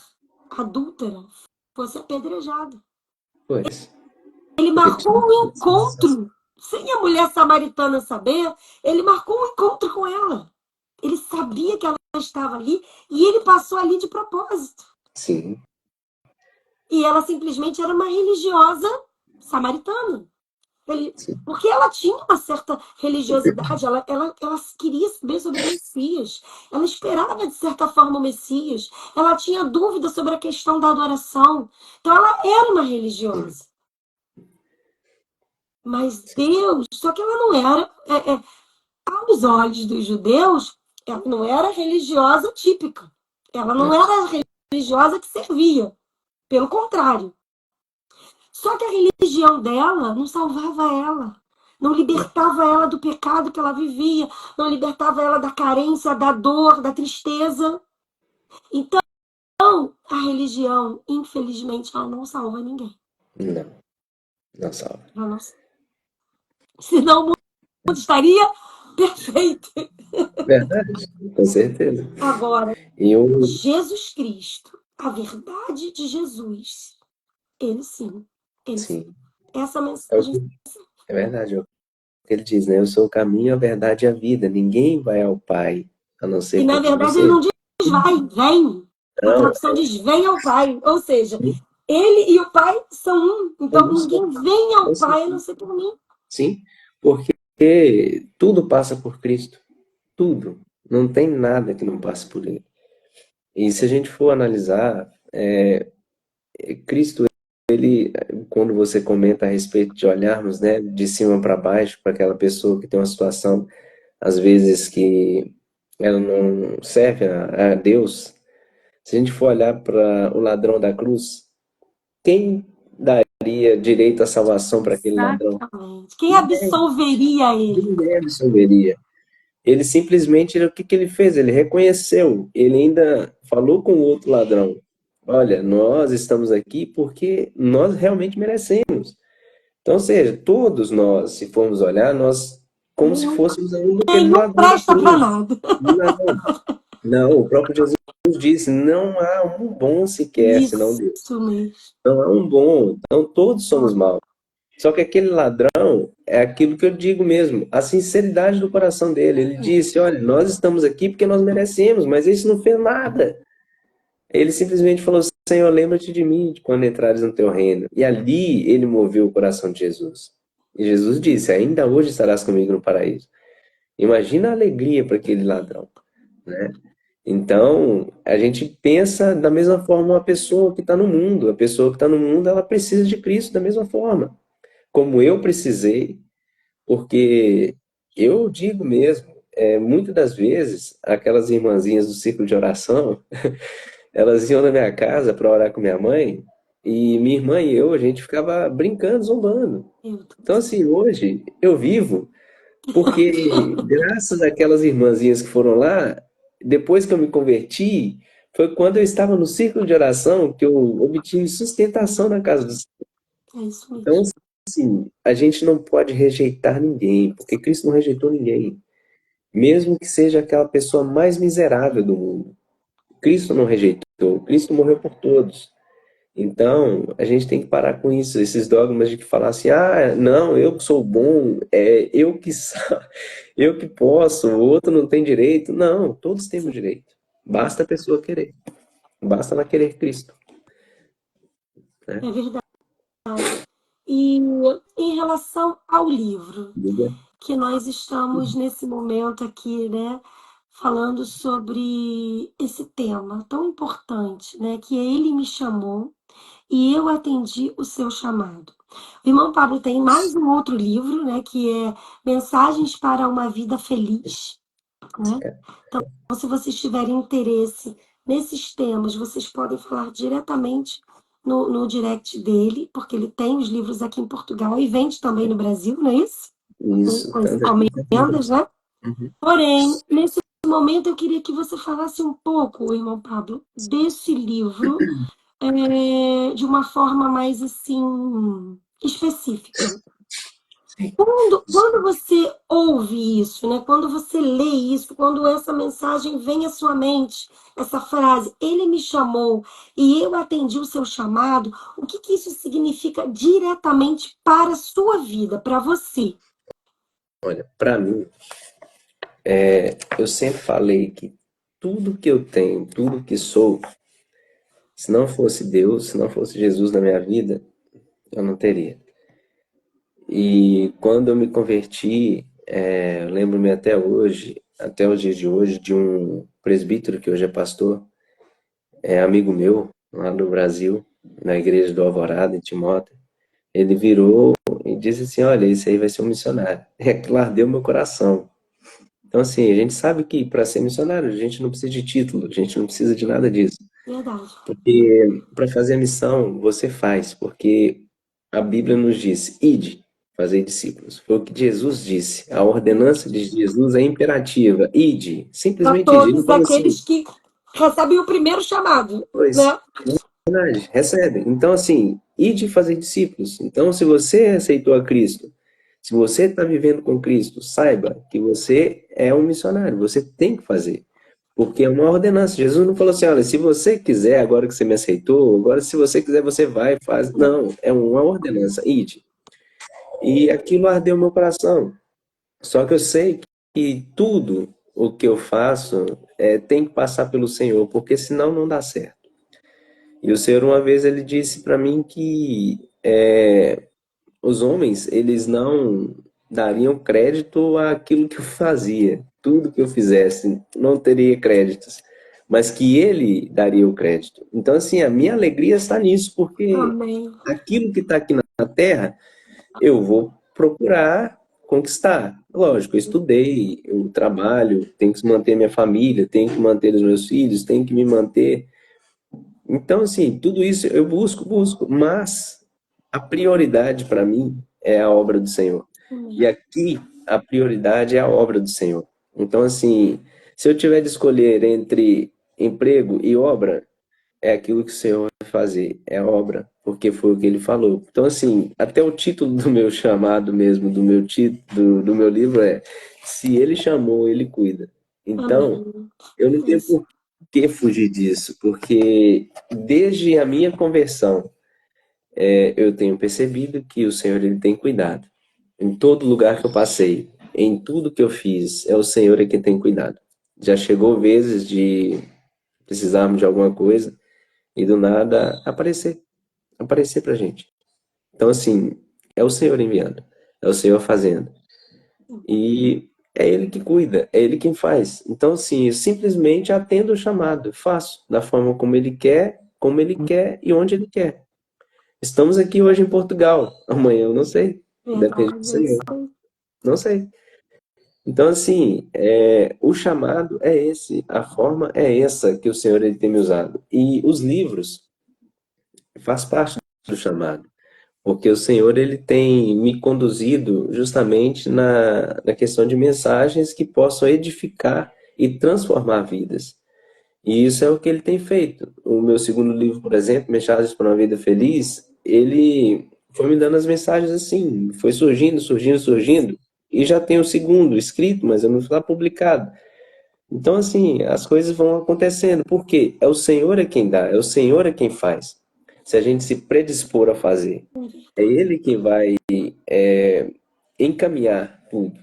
adúltera fosse apedrejada. pois. Ele Porque marcou tinha um essas- encontro sem a mulher samaritana saber, ele marcou um encontro com ela. Ele sabia que ela estava ali e ele passou ali de propósito. Sim. E ela simplesmente era uma religiosa samaritana. Porque ela tinha uma certa religiosidade, ela queria saber sobre o Messias, ela esperava, de certa forma, o Messias, ela tinha dúvida sobre a questão da adoração. Então, ela era uma religiosa. Mas Deus, só que ela não era, aos olhos dos judeus, ela não era religiosa típica. Ela não era a religiosa que servia. Pelo contrário. Só que a religião dela não salvava ela. Não libertava ela do pecado que ela vivia. Não libertava ela da carência, da dor, da tristeza. Então, a religião, infelizmente, ela não salva ninguém. Não, não salva. Ela não... Senão o mundo estaria perfeito. Verdade, com certeza. Agora, E eu, Jesus Cristo, a verdade de Jesus, ele sim. Ele sim. sim, Essa é, mensagem. é verdade. Ele diz, né? Eu sou o caminho, a verdade e a vida. Ninguém vai ao Pai a não E ser na por mim. Ou verdade ele seja, não diz vai, vem. A não, tradução diz vem ao Pai. Ou seja, ele e o Pai são um. Então ninguém vem ao Pai a não ser por mim. sim, porque tudo passa por Cristo. Tudo. Não tem nada que não passe por Ele. E se a gente for analisar, Cristo, ele, quando você comenta a respeito de olharmos, né, de cima para baixo, para aquela pessoa que tem uma situação, às vezes, que ela não serve a Deus, se a gente for olhar para o ladrão da cruz, quem daria direito à salvação para aquele ladrão? Exatamente. Quem absolveria ele? Ninguém absolveria. Ele simplesmente, o que que ele fez? Ele reconheceu, ele ainda falou com o outro ladrão. Olha, nós estamos aqui porque nós realmente merecemos. Então, ou seja, todos nós, se formos olhar, nós como se fôssemos ainda aquele Nenhum ladrão da presta para cruz. nada. Não, não, o próprio Jesus disse, não há um bom sequer, senão Deus. Isso mesmo. Não há um bom, então todos somos maus. Só que aquele ladrão é aquilo que eu digo mesmo, a sinceridade do coração dele. Ele disse, olha, nós estamos aqui porque nós merecemos, mas esse não fez nada. Ele simplesmente falou, Senhor, lembra-te de mim quando entrares no teu reino. E ali ele moveu o coração de Jesus. E Jesus disse, ainda hoje estarás comigo no paraíso. Imagina a alegria para aquele ladrão, né? Então, a gente pensa da mesma forma uma pessoa que está no mundo. A pessoa que está no mundo, ela precisa de Cristo da mesma forma. Como eu precisei, porque eu digo mesmo, muitas das vezes, aquelas irmãzinhas do ciclo de oração, elas iam na minha casa para orar com minha mãe, e minha irmã e eu, a gente ficava brincando, zombando. Então, assim, hoje eu vivo porque, graças àquelas irmãzinhas que foram lá, depois que eu me converti, foi quando eu estava no círculo de oração que eu obtive sustentação na casa do Senhor. É isso mesmo. Então, assim, a gente não pode rejeitar ninguém, porque Cristo não rejeitou ninguém. Mesmo que seja aquela pessoa mais miserável do mundo. Cristo não rejeitou, Cristo morreu por todos. Então, a gente tem que parar com isso, esses dogmas de que falar assim, ah, não, eu que sou bom, eu que eu que posso, o outro não tem direito. Não, todos temos direito. Basta a pessoa querer. Basta ela querer Cristo. Né? É verdade. E em relação ao livro, que nós estamos nesse momento aqui, né, falando sobre esse tema tão importante, né, que ele me chamou e eu atendi o seu chamado. O irmão Pablo tem mais um outro livro, né, que é Mensagens para uma Vida Feliz, né? Então, se vocês tiverem interesse nesses temas, vocês podem falar diretamente no direct dele, porque ele tem os livros aqui em Portugal e vende também no Brasil, não é isso? Isso, Com as encomendas, né? Uhum. Porém, nesse momento eu queria que você falasse um pouco, irmão Pablo, desse livro de uma forma mais assim específica. Quando você ouve isso, né? Quando você lê isso, quando essa mensagem vem à sua mente, essa frase, ele me chamou e eu atendi o seu chamado, o que isso significa diretamente para a sua vida, para você? Olha, para mim, eu sempre falei que tudo que eu tenho, tudo que sou, se não fosse Deus, se não fosse Jesus na minha vida, eu não teria. E quando eu me converti, eu lembro-me até hoje, até os dias de hoje, de um presbítero que hoje é pastor, é amigo meu, lá do Brasil, na igreja do Alvorada, em Timóteo. Ele virou e disse assim: Olha, esse aí vai ser um missionário. É que ardeu meu coração. Então, assim, a gente sabe que para ser missionário a gente não precisa de título, a gente não precisa de nada disso. Verdade. Porque para fazer a missão, você faz, porque a Bíblia nos diz: ide, fazer discípulos. Foi o que Jesus disse. A ordenança de Jesus é imperativa: ide, Para simplesmente ide. Ele não todos falou assim, aqueles que recebem o primeiro chamado, pois, né? verdade, recebe. Então, assim, ide fazer discípulos. Então, se você aceitou a Cristo, se você está vivendo com Cristo, saiba que você é um missionário, você tem que fazer. Porque é uma ordenança. Jesus não falou assim: olha, se você quiser, agora que você me aceitou, agora se você quiser, você vai e faz. Não, é uma ordenança. Ide. E aquilo ardeu meu coração. Só que eu sei que tudo o que eu faço tem que passar pelo Senhor, porque senão não dá certo. E o Senhor uma vez ele disse para mim que os homens eles não dariam crédito àquilo que eu fazia, tudo que eu fizesse não teria créditos, mas que Ele daria o crédito. Então assim a minha alegria está nisso, porque Amém. aquilo que está aqui na Terra eu vou procurar conquistar. Lógico, eu estudei, eu trabalho, tenho que manter minha família, tenho que manter os meus filhos, tenho que me manter. Então, assim, tudo isso eu busco, mas a prioridade para mim é a obra do Senhor. E Amém. aqui a prioridade é a obra do Senhor. Então, assim, se eu tiver de escolher entre emprego e obra, é aquilo que o Senhor vai fazer, é a obra, porque foi o que ele falou. Então, assim, até o título do meu chamado mesmo, do meu título, do meu livro é Se Ele Chamou, Ele Cuida. Então, Amém. eu não É tenho isso. por que fugir disso, porque desde a minha conversão, eu tenho percebido que o Senhor ele tem cuidado. Em todo lugar que eu passei, em tudo que eu fiz, é o Senhor quem tem cuidado. Já chegou vezes de precisarmos de alguma coisa e do nada aparecer pra gente. Então, assim, é o Senhor enviando, é o Senhor fazendo. E é Ele que cuida, é Ele quem faz. Então, assim, eu simplesmente atendo o chamado, faço da forma como Ele quer, como Ele quer e onde Ele quer. Estamos aqui hoje em Portugal, amanhã eu não sei, depende do Verdade, é isso Senhor, aí. não sei. Então, assim, o chamado é esse, a forma é essa que o Senhor ele tem me usado. E os livros faz parte do chamado. Porque o Senhor ele tem me conduzido justamente na questão de mensagens que possam edificar e transformar vidas. E isso é o que ele tem feito. O meu segundo livro, por exemplo, Mensagens para uma Vida Feliz, ele foi me dando as mensagens assim, foi surgindo, e já tem o segundo escrito, mas eu não está publicado. Então, assim, as coisas vão acontecendo, porque é o Senhor é quem dá, é o Senhor é quem faz. Se a gente se predispor a fazer, é Ele quem vai encaminhar tudo.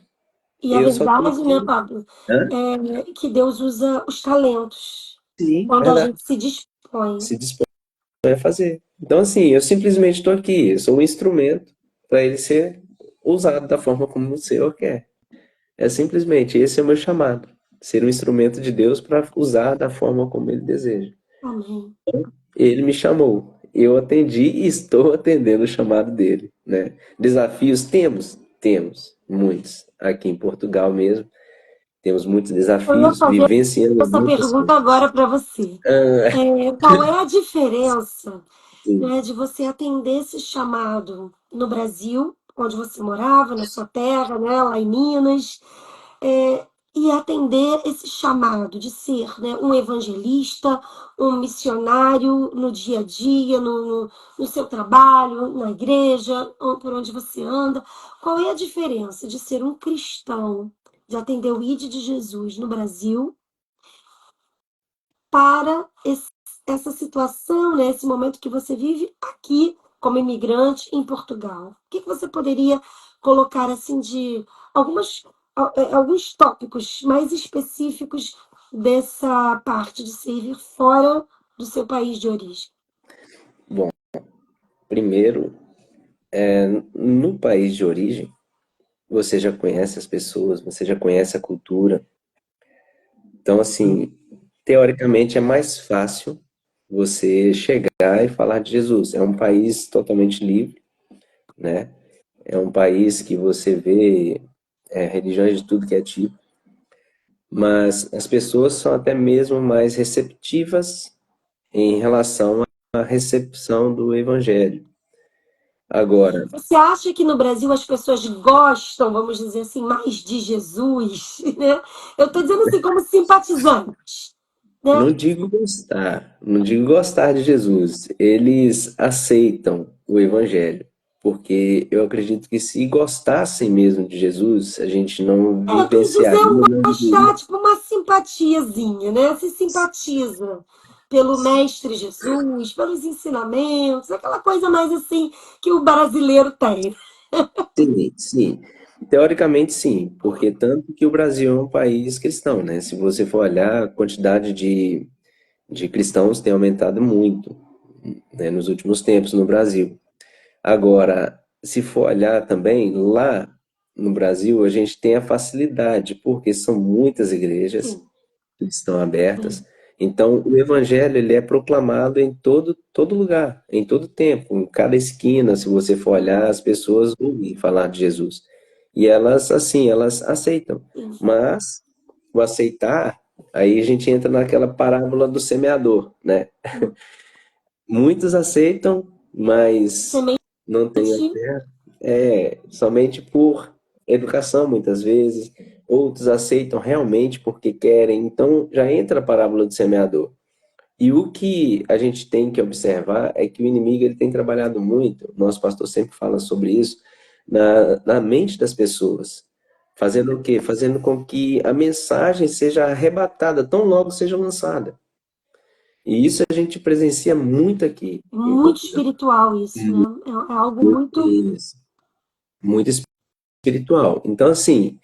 E a Eu só estou verdade, né, aqui. Pablo, Hã? é que Deus usa os talentos Sim, quando a verdade. gente se dispõe. Se dispor a fazer. Então, assim, eu simplesmente estou aqui. Eu sou um instrumento para ele ser usado da forma como o Senhor quer. É simplesmente, esse é o meu chamado. Ser um instrumento de Deus para usar da forma como ele deseja. Amém. Ele me chamou. Eu atendi e estou atendendo o chamado dele, né? Desafios temos? Temos, muitos. Aqui em Portugal mesmo, temos muitos Eu ia desafios, fazer vivenciamos essa muitas pergunta coisas. agora para você. Ah, Qual é a diferença, sim. né, de você atender esse chamado no Brasil, onde você morava, na sua terra, né, lá em Minas, é, e atender esse chamado de ser, né, um evangelista, um missionário no dia a dia, no seu trabalho, na igreja, ou por onde você anda? Qual é a diferença de ser um cristão, de atender o ID de Jesus no Brasil, para essa situação, né, esse momento que você vive aqui como imigrante em Portugal? O que você poderia colocar assim de, alguns tópicos mais específicos dessa parte de servir fora do seu país de origem? Bom, primeiro, no país de origem, você já conhece as pessoas, você já conhece a cultura. Então, assim, teoricamente é mais fácil você chegar e falar de Jesus. É um país totalmente livre, né? É um país que você vê religiões de tudo que é tipo, mas as pessoas são até mesmo mais receptivas em relação à recepção do evangelho. Agora, Você acha que no Brasil as pessoas gostam, vamos dizer assim, mais de Jesus, né? Eu estou dizendo assim, como simpatizantes, né? não digo gostar de Jesus, eles aceitam o evangelho, porque eu acredito que se gostassem mesmo de Jesus, a gente não Eu quis dizer vivenciaria, não gostar, viveria. tipo uma simpatiazinha, né? Se simpatiza pelo Mestre Jesus, pelos ensinamentos, aquela coisa mais assim que o brasileiro tem. Sim, sim. Teoricamente, sim, porque tanto que o Brasil é um país cristão, né? Se você for olhar, a quantidade de cristãos tem aumentado muito, né, nos últimos tempos no Brasil. Agora, se for olhar também, lá no Brasil, a gente tem a facilidade, porque são muitas igrejas Sim, que estão abertas. sim. Então, o evangelho ele é proclamado em todo lugar, em todo tempo, em cada esquina, se você for olhar, as pessoas ouvem falar de Jesus. E elas, assim, elas aceitam. Sim. Mas o aceitar, aí a gente entra naquela parábola do semeador, né? Muitos aceitam, mas Semente, não têm a fé. Somente por educação, muitas vezes. Outros aceitam realmente porque querem. Então, já entra a parábola do semeador. E o que a gente tem que observar é que o inimigo ele tem trabalhado muito, nosso pastor sempre fala sobre isso, na mente das pessoas. Fazendo o quê? Fazendo com que a mensagem seja arrebatada, tão logo seja lançada. E isso a gente presencia muito aqui em muito Portugal. espiritual isso, né? É algo muito. Isso. Muito espiritual. Então, assim,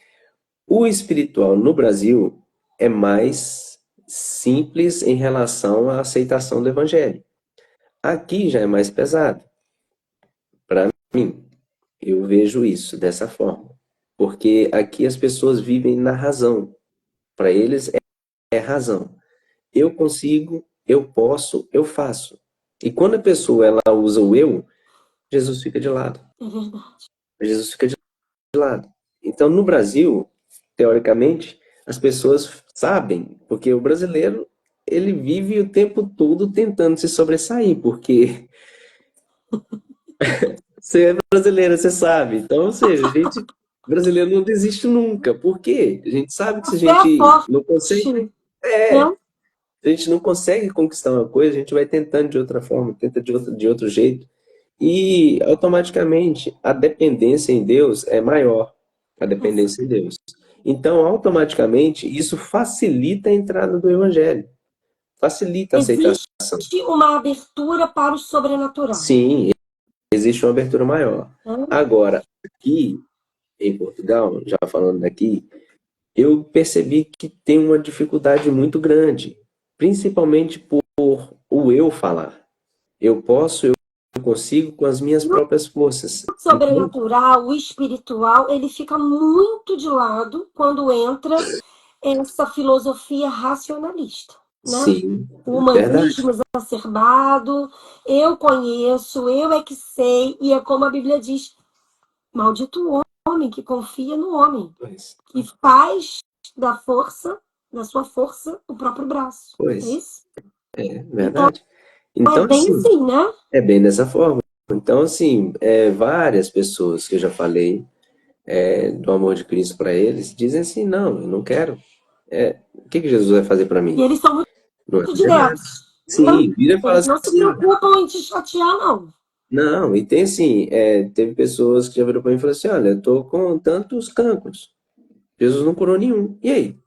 o espiritual no Brasil é mais simples em relação à aceitação do evangelho. Aqui já é mais pesado. Para mim, eu vejo isso dessa forma. Porque aqui as pessoas vivem na razão. Para eles é razão. Eu consigo, eu posso, eu faço. E quando a pessoa ela usa o eu, Jesus fica de lado. É verdade. Jesus fica de lado. Então, no Brasil, teoricamente, as pessoas sabem, porque o brasileiro ele vive o tempo todo tentando se sobressair, porque você é brasileiro, você sabe. Então, ou seja, a gente brasileiro não desiste nunca. Por quê? A gente sabe que A se a fé é gente forte, não consegue, né? a gente não consegue conquistar uma coisa, a gente vai tentando de outra forma, tenta de outro jeito. E automaticamente a dependência em Deus é maior. A dependência em Deus. Então, automaticamente, isso facilita a entrada do Evangelho. Facilita a aceitação. Existe uma abertura para o sobrenatural, Sim, existe uma abertura maior. né? Agora, aqui em Portugal, já falando daqui, eu percebi que tem uma dificuldade muito grande, principalmente por o eu falar. Eu posso, eu consigo com as minhas próprias forças. O Então, sobrenatural, o espiritual, ele fica muito de lado quando entra essa filosofia racionalista, né? sim, O verdade. humanismo exacerbado, eu conheço, eu é que sei, e é como a Bíblia diz, maldito o homem que confia no homem, Pois, que faz da sua força, o próprio braço. É pois, isso? é Então, verdade. é Então, bem assim, assim, né? é bem dessa forma. Então, assim, várias pessoas que eu já falei do amor de Cristo para eles dizem assim: não, eu não quero. O que que Jesus vai fazer para E mim? eles são Não vai muito fazer nada. diretos, né? Sim, vira e fala Eles não se assim: olha, preocupam em te chatear, não. não, e tem assim, teve pessoas que já viram para mim e falaram assim: olha, eu tô com tantos cancros, Jesus não curou nenhum. E aí?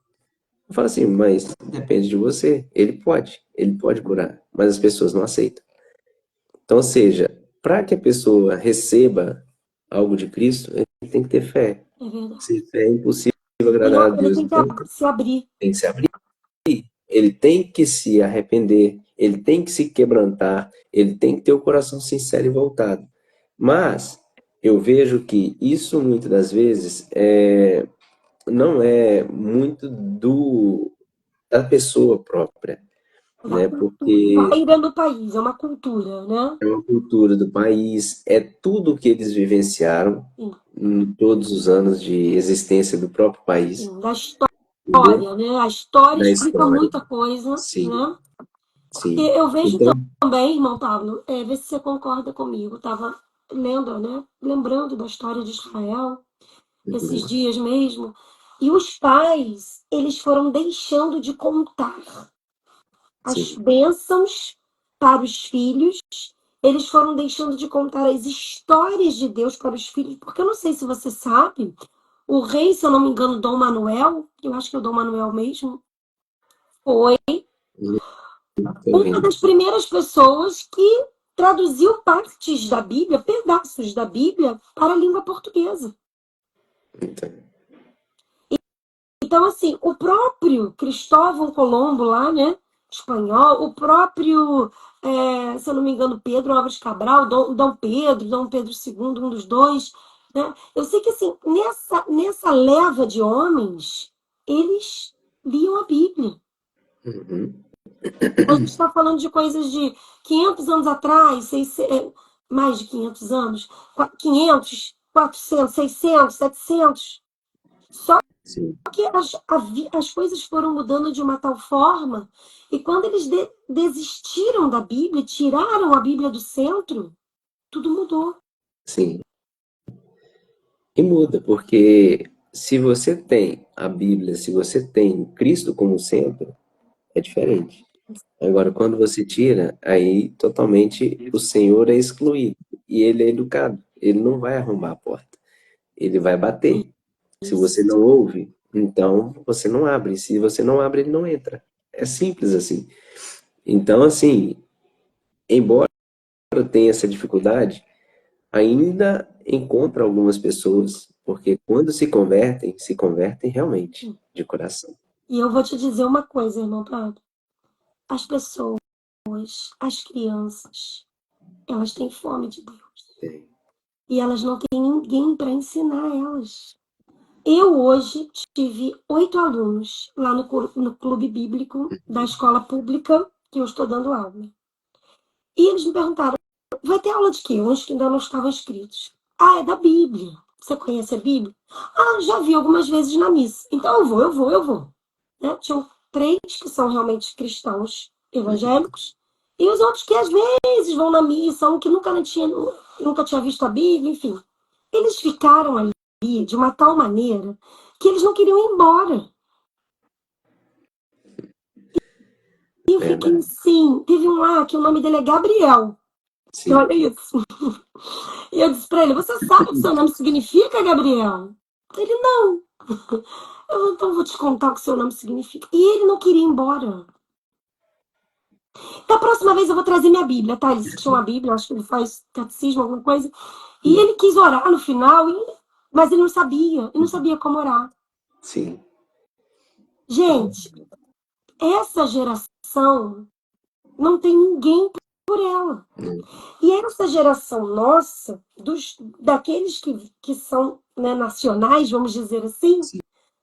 Eu falo assim, mas depende de você. Ele pode curar, mas as pessoas não aceitam. Então, ou seja, para que a pessoa receba algo de Cristo, tem que ter fé. É verdade. Sem fé é impossível agradar a Ele Deus. tem que Então, se abrir. tem que se abrir. Ele tem que se arrepender, ele tem que se quebrantar, ele tem que ter o coração sincero e voltado. Mas eu vejo que isso muitas das vezes não é muito da pessoa própria, Da né? cultura. Porque Ainda no país, é uma cultura, né? é uma cultura do país, é tudo que eles vivenciaram Sim, em todos os anos de existência do próprio país, sim. Da entendeu? história, né? A história Da explica história. muita coisa, Sim, né? Porque sim. eu vejo Então, também, irmão Pablo, vê se você concorda comigo. Estava lendo, né? Lembrando da história de Israel, esses uhum, dias mesmo. E os pais, eles foram deixando de contar as sim, bênçãos para os filhos, eles foram deixando de contar as histórias de Deus para os filhos, porque eu não sei se você sabe, o rei, se eu não me engano, Dom Manuel, eu acho que é o Dom Manuel mesmo, foi tô uma ouvindo. das primeiras pessoas que traduziu partes da Bíblia, pedaços da Bíblia, para a língua portuguesa. Então, Então, assim, o próprio Cristóvão Colombo lá, né, espanhol, o próprio, se eu não me engano, Pedro Álvares Cabral, Dom Pedro II, um dos dois, né? Eu sei que, assim, nessa leva de homens, eles liam a Bíblia. uhum, A gente está falando de coisas de 500 anos atrás, mais de 500 anos, 500, 400, 600, 700. Só sim, que as coisas foram mudando de uma tal forma, e quando eles desistiram da Bíblia, tiraram a Bíblia do centro, tudo mudou. sim. E muda, porque se você tem a Bíblia, se você tem Cristo como centro, é diferente. Agora, quando você tira, aí totalmente o Senhor é excluído. E ele é educado. Ele não vai arrombar a porta. Ele vai bater. Se você Isso. não ouve, então você não abre. Se você não abre, ele não entra. É simples assim. Então, assim, embora tenha essa dificuldade, ainda encontra algumas pessoas, porque quando se convertem realmente, de coração. E eu vou te dizer uma coisa, irmão Prado. As pessoas, as crianças, elas têm fome de Deus. Tem. E elas não têm ninguém para ensinar elas. Eu hoje tive 8 alunos lá no clube bíblico da escola pública que eu estou dando aula. E eles me perguntaram, vai ter aula de quê? Uns que ainda não estavam inscritos. Ah, é da Bíblia. Você conhece a Bíblia? Ah, já vi algumas vezes na missa. Então eu vou. Né? Tinham 3 que são realmente cristãos evangélicos e os outros que às vezes vão na missa, um que nunca tinha visto a Bíblia, enfim. Eles ficaram ali de uma tal maneira que eles não queriam ir embora. E eu fiquei Verdade. assim, teve um lá que o nome dele é Gabriel. E Sim. olha isso. E eu disse para ele, você sabe o que seu nome significa, Gabriel? Ele, não. Eu, então vou te contar o que seu nome significa. E ele não queria ir embora. Da próxima vez eu vou trazer minha Bíblia, tá? Ele se chama Bíblia, acho que ele faz catecismo, alguma coisa. E Sim. ele quis orar no final, mas ele não sabia como orar. Sim. Gente, essa geração não tem ninguém por ela. E essa geração nossa, daqueles que são, né, nacionais, vamos dizer assim, Sim.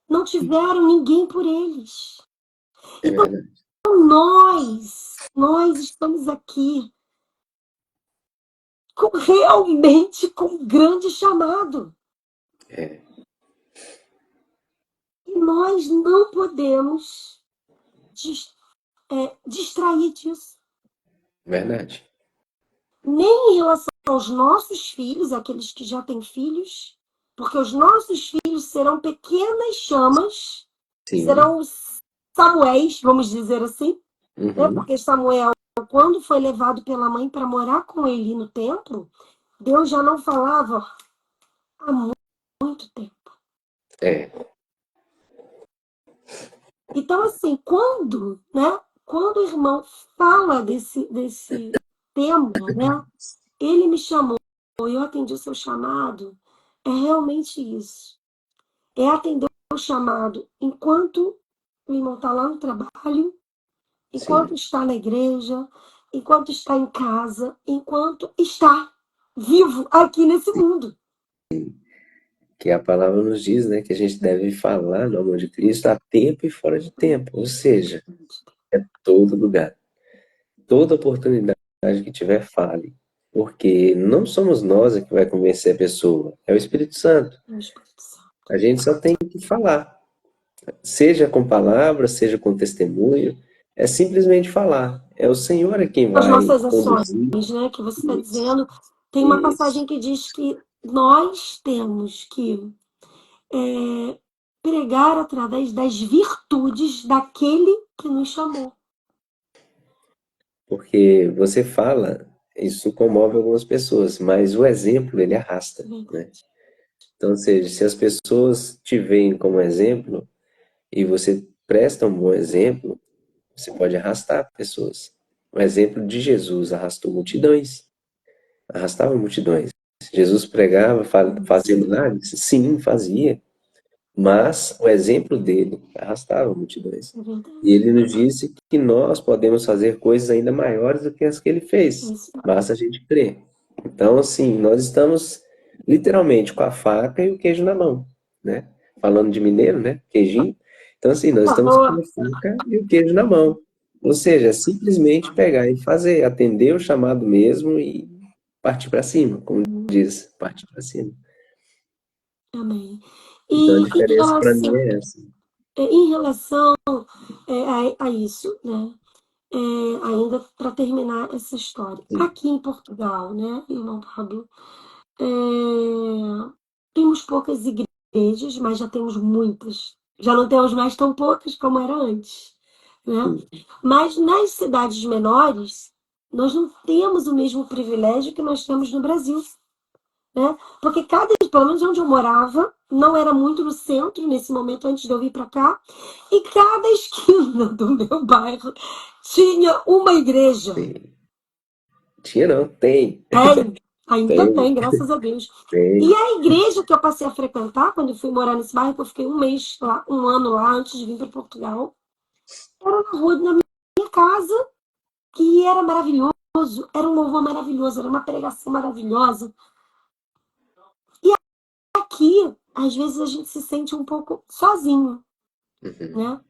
não tiveram ninguém por eles. É Então, verdade. nós estamos aqui realmente com um grande chamado. É E nós não podemos distrair disso. verdade. Nem em relação aos nossos filhos, aqueles que já têm filhos, porque os nossos filhos serão pequenas chamas, Sim. serão os Samuéis, vamos dizer assim, né? Uhum. Porque Samuel, quando foi levado pela mãe para morar com ele no templo, Deus já não falava há muito tempo. É. Então, assim, quando o irmão fala desse tema, né? Ele me chamou, eu atendi o seu chamado, é realmente isso. É atender o chamado enquanto o irmão está lá no trabalho, enquanto Sim, está na igreja, enquanto está em casa, enquanto está vivo aqui nesse mundo. que a palavra nos diz, né, que a gente deve falar no amor de Cristo a tempo e fora de tempo, ou seja, todo lugar, toda oportunidade que tiver, fale, porque não somos nós que vai convencer a pessoa, é o Espírito Santo. É o Espírito Santo. A gente só tem que falar, seja com palavras, seja com testemunho, é simplesmente falar. É o Senhor é quem As vai nossas ações, conduzir né, que você está isso. dizendo, tem uma Isso. passagem que diz que nós temos que pregar através das virtudes daquele que nos chamou. Porque você fala, isso comove algumas pessoas, mas o exemplo ele arrasta, né? Então, ou seja, se as pessoas te veem como exemplo e você presta um bom exemplo, você pode arrastar pessoas. O exemplo de Jesus arrastou multidões, arrastava multidões. Jesus pregava, fazia milagres? Sim, fazia. Mas o exemplo dele arrastava multidões. É E verdade. ele nos disse que nós podemos fazer coisas ainda maiores do que as que ele É fez. isso. Basta a gente crer. Então, assim, nós estamos literalmente com a faca e o queijo na mão, né? Falando de mineiro, né? Queijinho. Então, assim, nós estamos com Boa. a faca e o queijo na mão. Ou seja, é simplesmente pegar e fazer, atender o chamado mesmo e partir para cima, como diz, partir para cima. Amém. Então, a E diferença para mim é essa. em relação a isso, né? Ainda para terminar essa história. Sim. Aqui em Portugal, né, irmão Pablo, é, temos poucas igrejas, mas já temos muitas. Já não temos mais tão poucas como era antes, né? Mas nas cidades menores, nós não temos o mesmo privilégio que nós temos no Brasil, né? Porque pelo menos onde eu morava, não era muito no centro nesse momento antes de eu vir para cá, e cada esquina do meu bairro tinha uma igreja. Sim. Tinha não, tem, Tem, ainda tem, tem, graças a Deus. E tem. a igreja que eu passei a frequentar quando eu fui morar nesse bairro, que eu fiquei um mês lá, um ano lá antes de vir para Portugal, era na rua da minha casa, que era maravilhoso, era um louvor maravilhoso, era uma pregação maravilhosa. E aqui, às vezes a gente se sente um pouco sozinho, Uhum. né?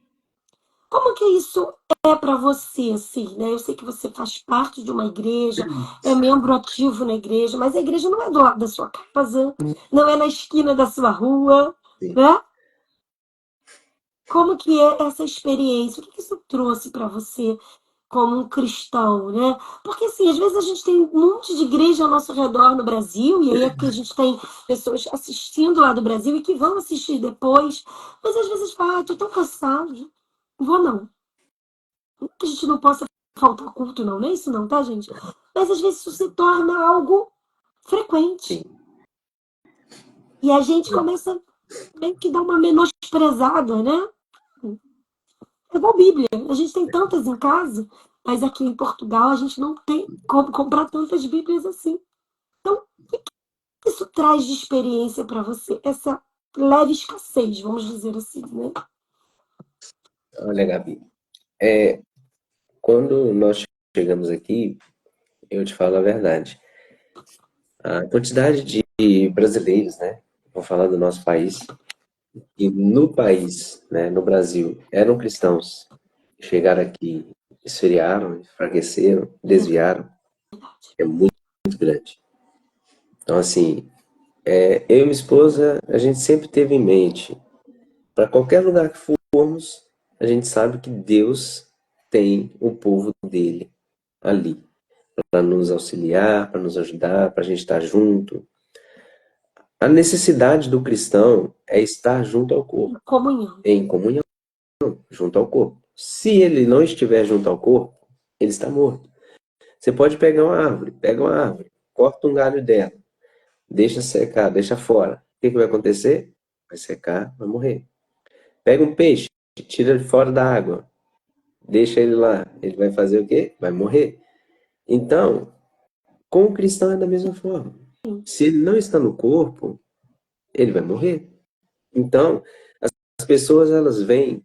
Como que isso é para você, assim, né? Eu sei que você faz parte de uma igreja, é membro ativo na igreja, mas a igreja não é do lado da sua casa, não é na esquina da sua rua, Sim. né? Como que é essa experiência? O que isso trouxe para você como um cristão, né? Porque, assim, às vezes a gente tem um monte de igreja ao nosso redor no Brasil, e aí é que a gente tem pessoas assistindo lá do Brasil e que vão assistir depois, mas às vezes fala, tô tão cansado, não vou não. Não que a gente não possa faltar culto, não, não é isso não, tá, gente? Mas às vezes isso se torna algo frequente. Sim. E a gente começa meio que dar uma menosprezada, né? É igual Bíblia. A gente tem tantas em casa, mas aqui em Portugal a gente não tem como comprar tantas Bíblias assim. Então, o que isso traz de experiência para você? Essa leve escassez, vamos dizer assim, né? Olha, Gabi, quando nós chegamos aqui, eu te falo a verdade. A quantidade de brasileiros, né? Vou falar do nosso país, e no país, né, no Brasil, eram cristãos, chegaram aqui, esfriaram, enfraqueceram, desviaram, é muito grande. Então, assim, eu e minha esposa, a gente sempre teve em mente, para qualquer lugar que formos, a gente sabe que Deus tem o povo dele ali, para nos auxiliar, para nos ajudar, para a gente estar junto. A necessidade do cristão é estar junto ao corpo, Comunhão. em comunhão, junto ao corpo. Se ele não estiver junto ao corpo, ele está morto. Você pode pegar uma árvore, pega uma árvore, corta um galho dela, deixa secar, deixa fora. O que vai acontecer? Vai secar, vai morrer. Pega um peixe, tira ele fora da água, deixa ele lá. Ele vai fazer o quê? Vai morrer. Então, com o cristão é da mesma forma. Se ele não está no corpo, ele vai morrer. Então, as pessoas, elas vêm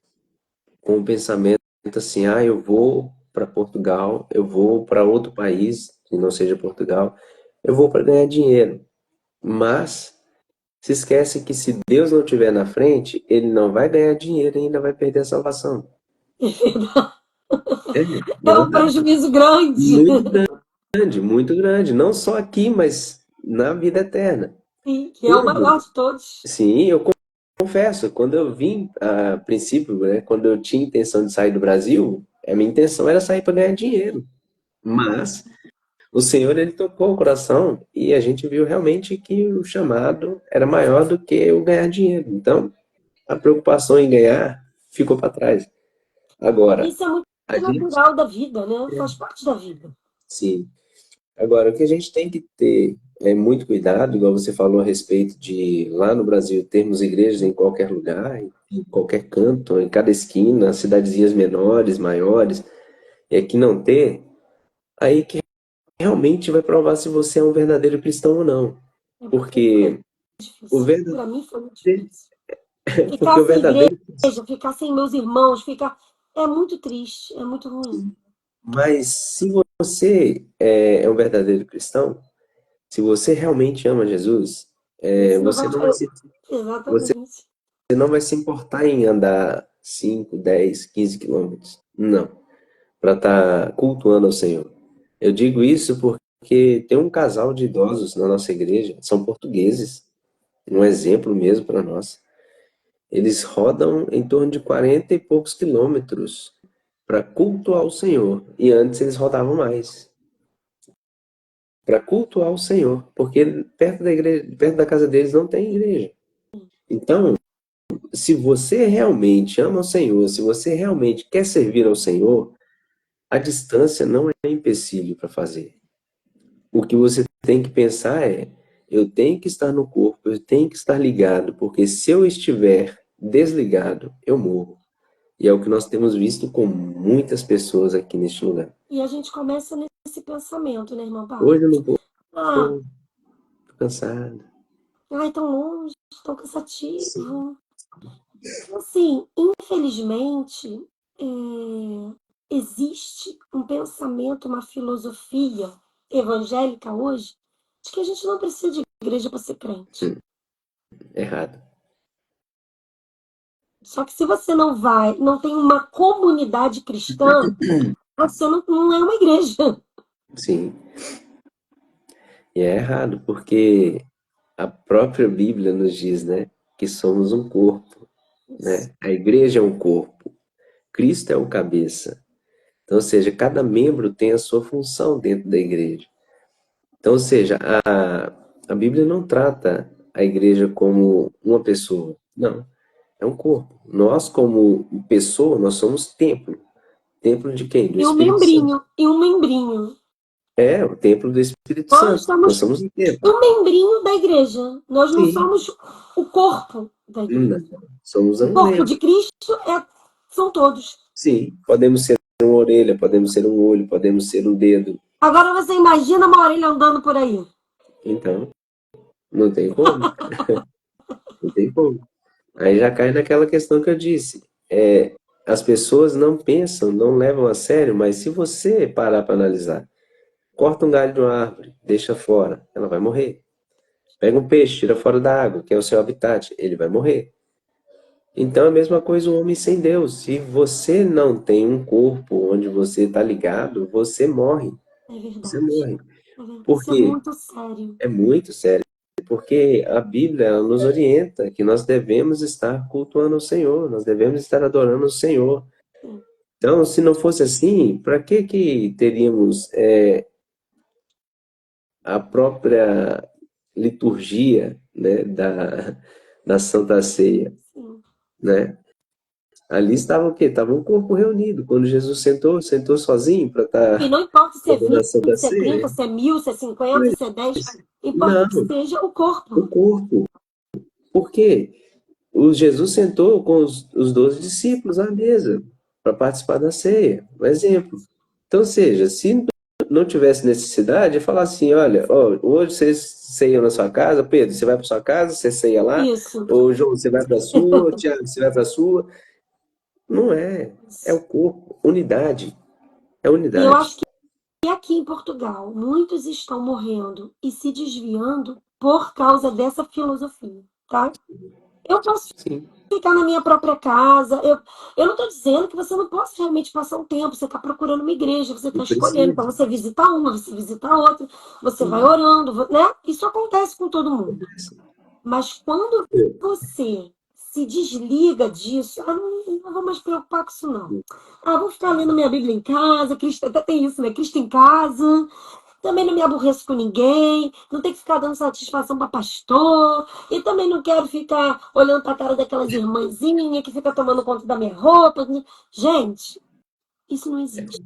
com o pensamento assim, eu vou para Portugal, eu vou para outro país, que não seja Portugal, eu vou para ganhar dinheiro. Mas se esquece que se Deus não estiver na frente, ele não vai ganhar dinheiro e ainda vai perder a salvação. É, É não um dá. prejuízo grande. Muito grande, muito grande. Não só aqui, mas na vida eterna. Sim, que é o Hoje, maior de todos. sim, eu confesso, quando eu vim, a princípio, né, quando eu tinha intenção de sair do Brasil, a minha intenção era sair para ganhar dinheiro. Mas o Senhor, ele tocou o coração e a gente viu realmente que o chamado era maior do que o ganhar dinheiro. Então, a preocupação em ganhar ficou para trás. Agora, Isso é muito a gente, natural da vida, né? Faz parte da vida. sim. Agora, o que a gente tem que ter é muito cuidado, igual você falou a respeito de lá no Brasil termos igrejas em qualquer lugar, em qualquer canto, em cada esquina, cidadezinhas menores, maiores, e aqui não ter, aí que realmente vai provar se você é um verdadeiro cristão ou não. É porque foi Porque o difícil. verdadeiro, Para mim foi muito difícil. porque Ficar o sem verdadeiro, igreja, ficar sem meus irmãos, ficar. É muito triste, é muito ruim. mas se você é um verdadeiro cristão, se você realmente ama Jesus, Você não você vai. não vai se, você Exatamente. não vai se importar em andar 5, 10, 15 quilômetros. Não, para estar cultuando ao Senhor. Eu digo isso porque tem um casal de idosos na nossa igreja, são portugueses, um exemplo mesmo para nós. Eles rodam em torno de 40 e poucos quilômetros para cultuar o Senhor. E antes eles rodavam mais. Para cultuar o Senhor. Porque perto da igreja, perto da casa deles não tem igreja. Então, se você realmente ama o Senhor, se você realmente quer servir ao Senhor, a distância não é empecilho para fazer. O que você tem que pensar é: eu tenho que estar no corpo, eu tenho que estar ligado, porque se eu estiver desligado, eu morro. E é o que nós temos visto com muitas pessoas aqui neste lugar. E a gente começa nesse pensamento, né, irmão Paulo? Hoje eu não vou, Ah, tô cansado. ai, tão longe, tão Sim. cansativo. Assim, infelizmente, existe um pensamento, uma filosofia evangélica hoje de que a gente não precisa de igreja para ser crente. Errado. Só que se você não vai, não tem uma comunidade cristã, você não é uma igreja. Sim. E é errado, porque a própria Bíblia nos diz, né, que somos um corpo, né? A igreja é um corpo. Cristo é o cabeça. Então, ou seja, cada membro tem a sua função dentro da igreja. Então, ou seja, a Bíblia não trata a igreja como uma pessoa. Não, é um corpo. Nós, como pessoa, nós somos templo. Templo de quem? Do E um Espírito Santo. membrinho, e um membrinho. É, o templo do Espírito Nós Santo. Nós somos somos um templo. um membrinho da igreja. Nós não Sim. somos o corpo da igreja. Não, somos O um corpo membro. de Cristo são todos. Sim. Podemos ser uma orelha, podemos ser um olho, podemos ser um dedo. Agora você imagina uma orelha andando por aí. Então, não tem como. Não tem como. Aí já cai naquela questão que eu disse. As pessoas não pensam, não levam a sério, mas se você parar para analisar, corta um galho de uma árvore, deixa fora, ela vai morrer. Pega um peixe, tira fora da água, que é o seu habitat, ele vai morrer. Então é a mesma coisa o homem sem Deus. Se você não tem um corpo onde você está ligado, você morre. É Você verdade. morre. É verdade. Por Isso é quê? muito sério. É muito sério. Porque a Bíblia ela nos orienta que nós devemos estar cultuando o Senhor, nós devemos estar adorando o Senhor. Sim. Então, se não fosse assim, para que teríamos a própria liturgia, né, da Santa Ceia, Sim. né? Ali estava o quê? Estava um corpo reunido. Quando Jesus sentou, sentou sozinho para E estar não importa se é fazendo 20, a Santa se é 30, Ceia? se é 1000, se é 50, se é 10. Importa que Não, seja o o corpo. corpo. Por quê? O Jesus sentou com os 12 discípulos à mesa para participar da ceia, um exemplo. Então, seja, se não tivesse necessidade, é falar assim, olha, ó, hoje vocês ceiam na sua casa, Pedro, você vai para sua casa, você ceia lá, Isso. ou João, você vai para a sua, Tiago, você vai para a sua. Não é, é o corpo, unidade, é E eu unidade. acho que aqui em Portugal, muitos estão morrendo e se desviando por causa dessa filosofia, tá? Eu posso Sim, ficar na minha própria casa. Eu não estou dizendo que você não possa realmente passar um tempo. Você está procurando uma igreja, você está não escolhendo. Então precisa. você visita uma, você visita outra, você vai Sim, orando, né? Isso acontece com todo mundo. acontece. Mas quando você se desliga disso, não vou mais preocupar com isso, não. Vou ficar lendo minha Bíblia em casa, Cristo, até tem isso, né? Cristo em casa. Também não me aborreço com ninguém, não tenho que ficar dando satisfação para pastor, e também não quero ficar olhando para a cara daquelas irmãzinhas que ficam tomando conta da minha roupa. Gente, isso não existe.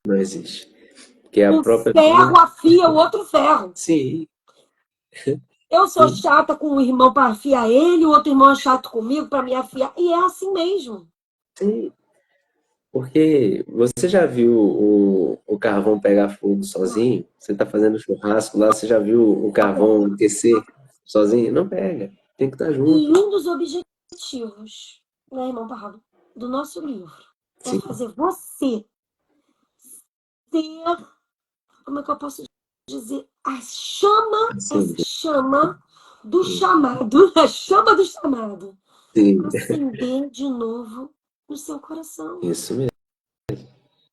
Não existe. Porque a Um própria ferro Bíblia. afia o outro ferro. Sim, Eu sou sim, chata com o irmão para afiar ele, o outro irmão é chato comigo para me afiar. E é assim mesmo. sim. Porque você já viu o carvão pegar fogo sozinho? Você está fazendo churrasco lá, você já viu o carvão aquecer sozinho? Não pega, tem que estar E junto. um dos objetivos, né, irmão Pablo, do nosso livro é Sim, fazer você ter, como é que eu posso dizer, a chama, essa assim, chama do chamado, a chama do chamado, sim, acender de novo no seu coração. isso mesmo.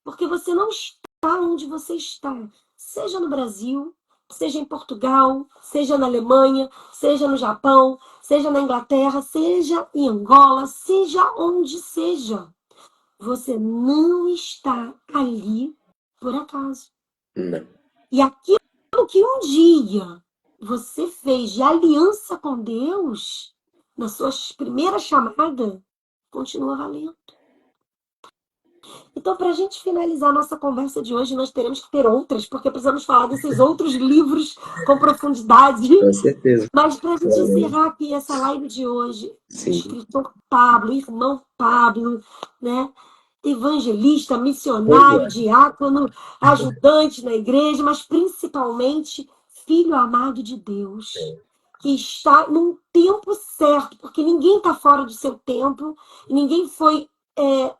Porque você não está onde você está, seja no Brasil, seja em Portugal, seja na Alemanha, seja no Japão, seja na Inglaterra, seja em Angola, seja onde seja. Você não está ali por acaso. Não. E aquilo que um dia você fez de aliança com Deus, na sua primeira chamada, continua valendo. Então, para a gente finalizar a nossa conversa de hoje, nós teremos que ter outras, porque precisamos falar desses outros livros com profundidade. Com certeza. Mas para a gente encerrar aqui essa live de hoje, o Sim. escritor Pablo, irmão Pablo, né? Evangelista, Pois missionário, é. diácono, ajudante na igreja, mas principalmente filho amado de Deus, que está num tempo certo, porque ninguém está fora do seu tempo, ninguém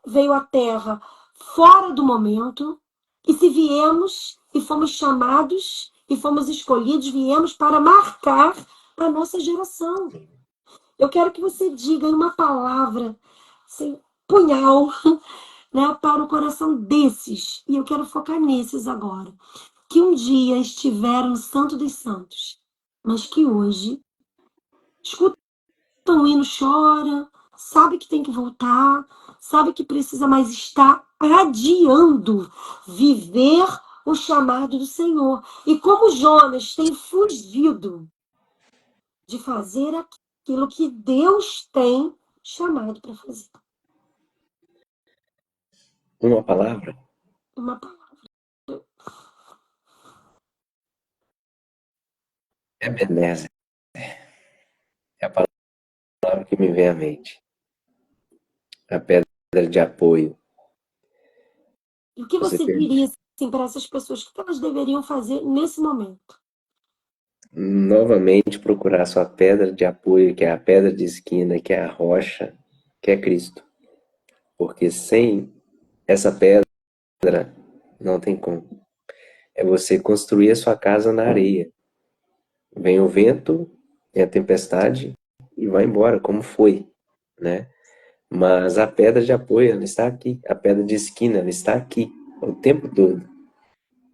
veio à Terra fora do momento, e se viemos e fomos chamados e fomos escolhidos, viemos para marcar a nossa geração. Eu quero que você diga em uma palavra, assim, punhal, né, para o coração desses, e eu quero focar nesses agora, que um dia estiveram no Santo dos Santos, mas que hoje escutam o hino, chora, sabe que tem que voltar, sabe que precisa mais estar adiando viver o chamado do Senhor. E como Jonas tem fugido de fazer aquilo que Deus tem chamado para fazer. Uma palavra? Uma palavra. Ebenezer. É a palavra que me vem à mente. A pedra de apoio. E o que Você você tem diria assim, para essas pessoas? O que elas deveriam fazer nesse momento? novamente procurar sua pedra de apoio, que é a pedra de esquina, que é a rocha, que é Cristo. Porque sem essa pedra não tem como. É você construir a sua casa na areia. Vem o vento, vem a tempestade e vai embora, como foi, né? Mas a pedra de apoio, ela está aqui. A pedra de esquina, ela está aqui o tempo todo.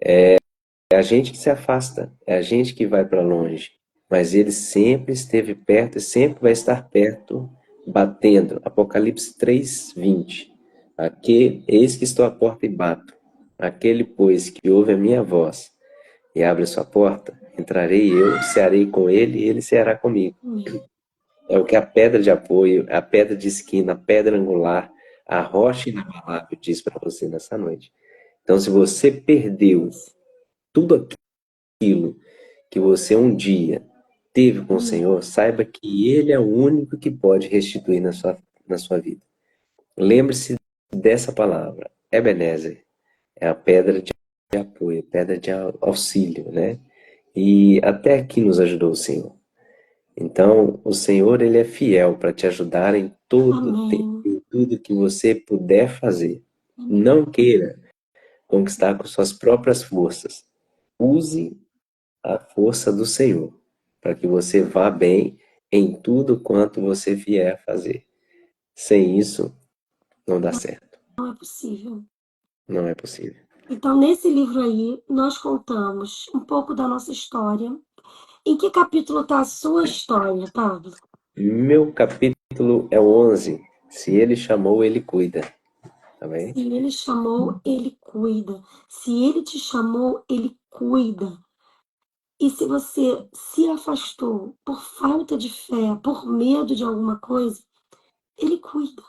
É a gente que se afasta, é a gente que vai para longe. Mas ele sempre esteve perto e sempre vai estar perto, batendo. Apocalipse 3:20. Eis que estou à porta e bato. Aquele, pois, que ouve a minha voz e abre a sua porta, entrarei eu, cearei com ele e ele ceará comigo. É o que a pedra de apoio, a pedra de esquina, a pedra angular, a rocha inabalável diz para você nessa noite. Então, se você perdeu tudo aquilo que você um dia teve com o Senhor, saiba que Ele é o único que pode restituir na sua vida. Lembre-se dessa palavra, Ebenezer, é a pedra de apoio, pedra de auxílio, né? E até aqui nos ajudou o Senhor. Então, o Senhor, ele é fiel para te ajudar em todo tempo, Amém. em tudo que você puder fazer. Não queira conquistar com suas próprias forças. Use a força do Senhor para que você vá bem em tudo quanto você vier a fazer. Sem isso, não dá certo. Não é possível. Não é possível. Então, nesse livro aí, nós contamos um pouco da nossa história. Em que capítulo está a sua história, Pablo? Meu capítulo é o 11. Se ele chamou, ele cuida. Tá bem? Se ele chamou, ele cuida. Se ele te chamou, ele cuida. E se você se afastou por falta de fé, por medo de alguma coisa, ele cuida.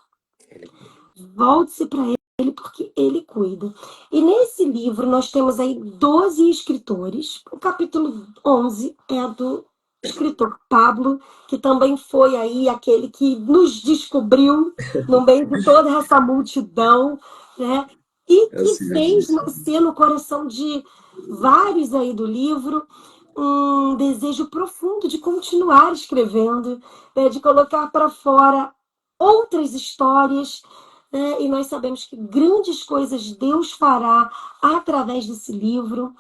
Volte-se para ele porque ele cuida. E nesse livro nós temos aí 12 escritores. O capítulo 11 é do escritor Pablo, que também foi aí aquele que nos descobriu no meio de toda essa multidão, né? E Eu que sei fez disso. nascer no coração de vários aí do livro um desejo profundo de continuar escrevendo, né? De colocar para fora outras histórias, né? E nós sabemos que grandes coisas Deus fará através desse livro.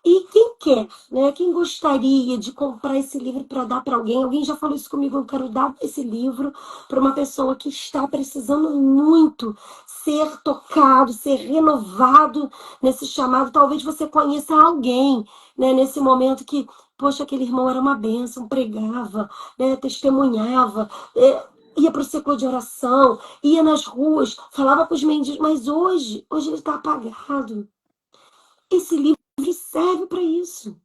E quem quer, né? Quem gostaria de comprar esse livro para dar para alguém? Alguém já falou isso comigo, eu quero dar esse livro para uma pessoa que está precisando muito ser tocado, ser renovado nesse chamado. Talvez você conheça alguém, né, nesse momento que, poxa, aquele irmão era uma bênção, pregava, né, testemunhava, ia para o ciclo de oração, ia nas ruas, falava com os mendigos, mas hoje ele está apagado. Esse livro serve para isso.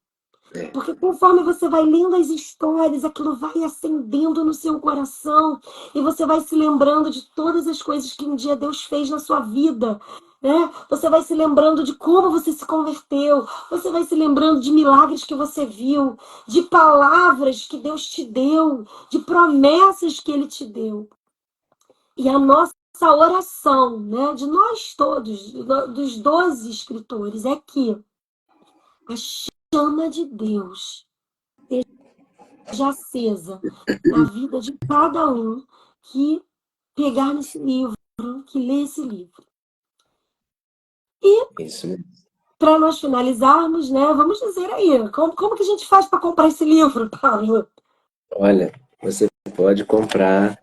É, Porque conforme você vai lendo as histórias, aquilo vai acendendo no seu coração e você vai se lembrando de todas as coisas que um dia Deus fez na sua vida, né? Você vai se lembrando de como você se converteu, você vai se lembrando de milagres que você viu, de palavras que Deus te deu, de promessas que Ele te deu. E a nossa oração, né, de nós todos, dos 12 escritores, é que a chama de Deus esteja acesa na vida de cada um que pegar nesse livro, que lê esse livro. E isso mesmo. para nós finalizarmos, né, vamos dizer aí, como que a gente faz para comprar esse livro, Paulo? Olha, você pode comprar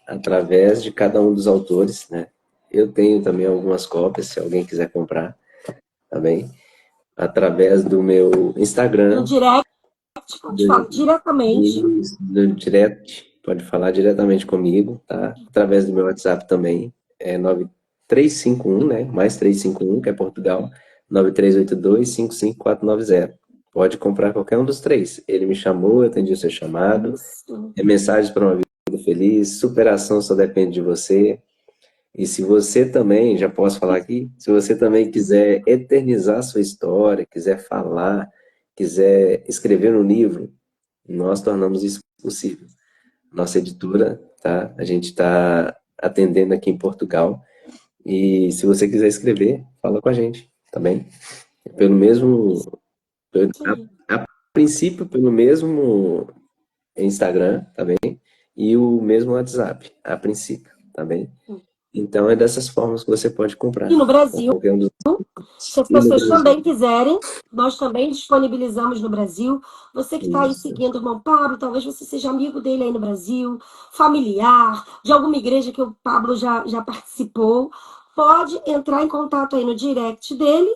através de cada um dos autores, né? Eu tenho também algumas cópias, se alguém quiser comprar, tá bem? Através do meu No Instagram, direct, pode falar diretamente. do direct, pode falar diretamente comigo, tá? Através do meu WhatsApp também, é 9351, né? Mais 351, que é Portugal, 9382-55490. Pode comprar qualquer um dos três. Ele me chamou, eu atendi o seu chamado. Isso. É mensagem para uma vida feliz, superação só depende de você. E se você também, já posso falar aqui, se você também quiser eternizar sua história, quiser falar, quiser escrever um livro, nós tornamos isso possível. Nossa editora, tá? A gente está atendendo aqui em Portugal. E se você quiser escrever, fala com a gente, tá bem? Pelo mesmo, Isso aí. a princípio, pelo mesmo Instagram, tá bem? E o mesmo WhatsApp, a princípio, tá bem? Então é dessas formas que você pode E comprar. no Com Brasil, qualquer um dos. se as E no pessoas Brasil. também quiserem, nós também disponibilizamos no Brasil. Você que está aí Isso. seguindo o irmão Pablo, talvez você seja amigo dele aí no Brasil, familiar, de alguma igreja que o Pablo já participou, pode entrar em contato aí no direct dele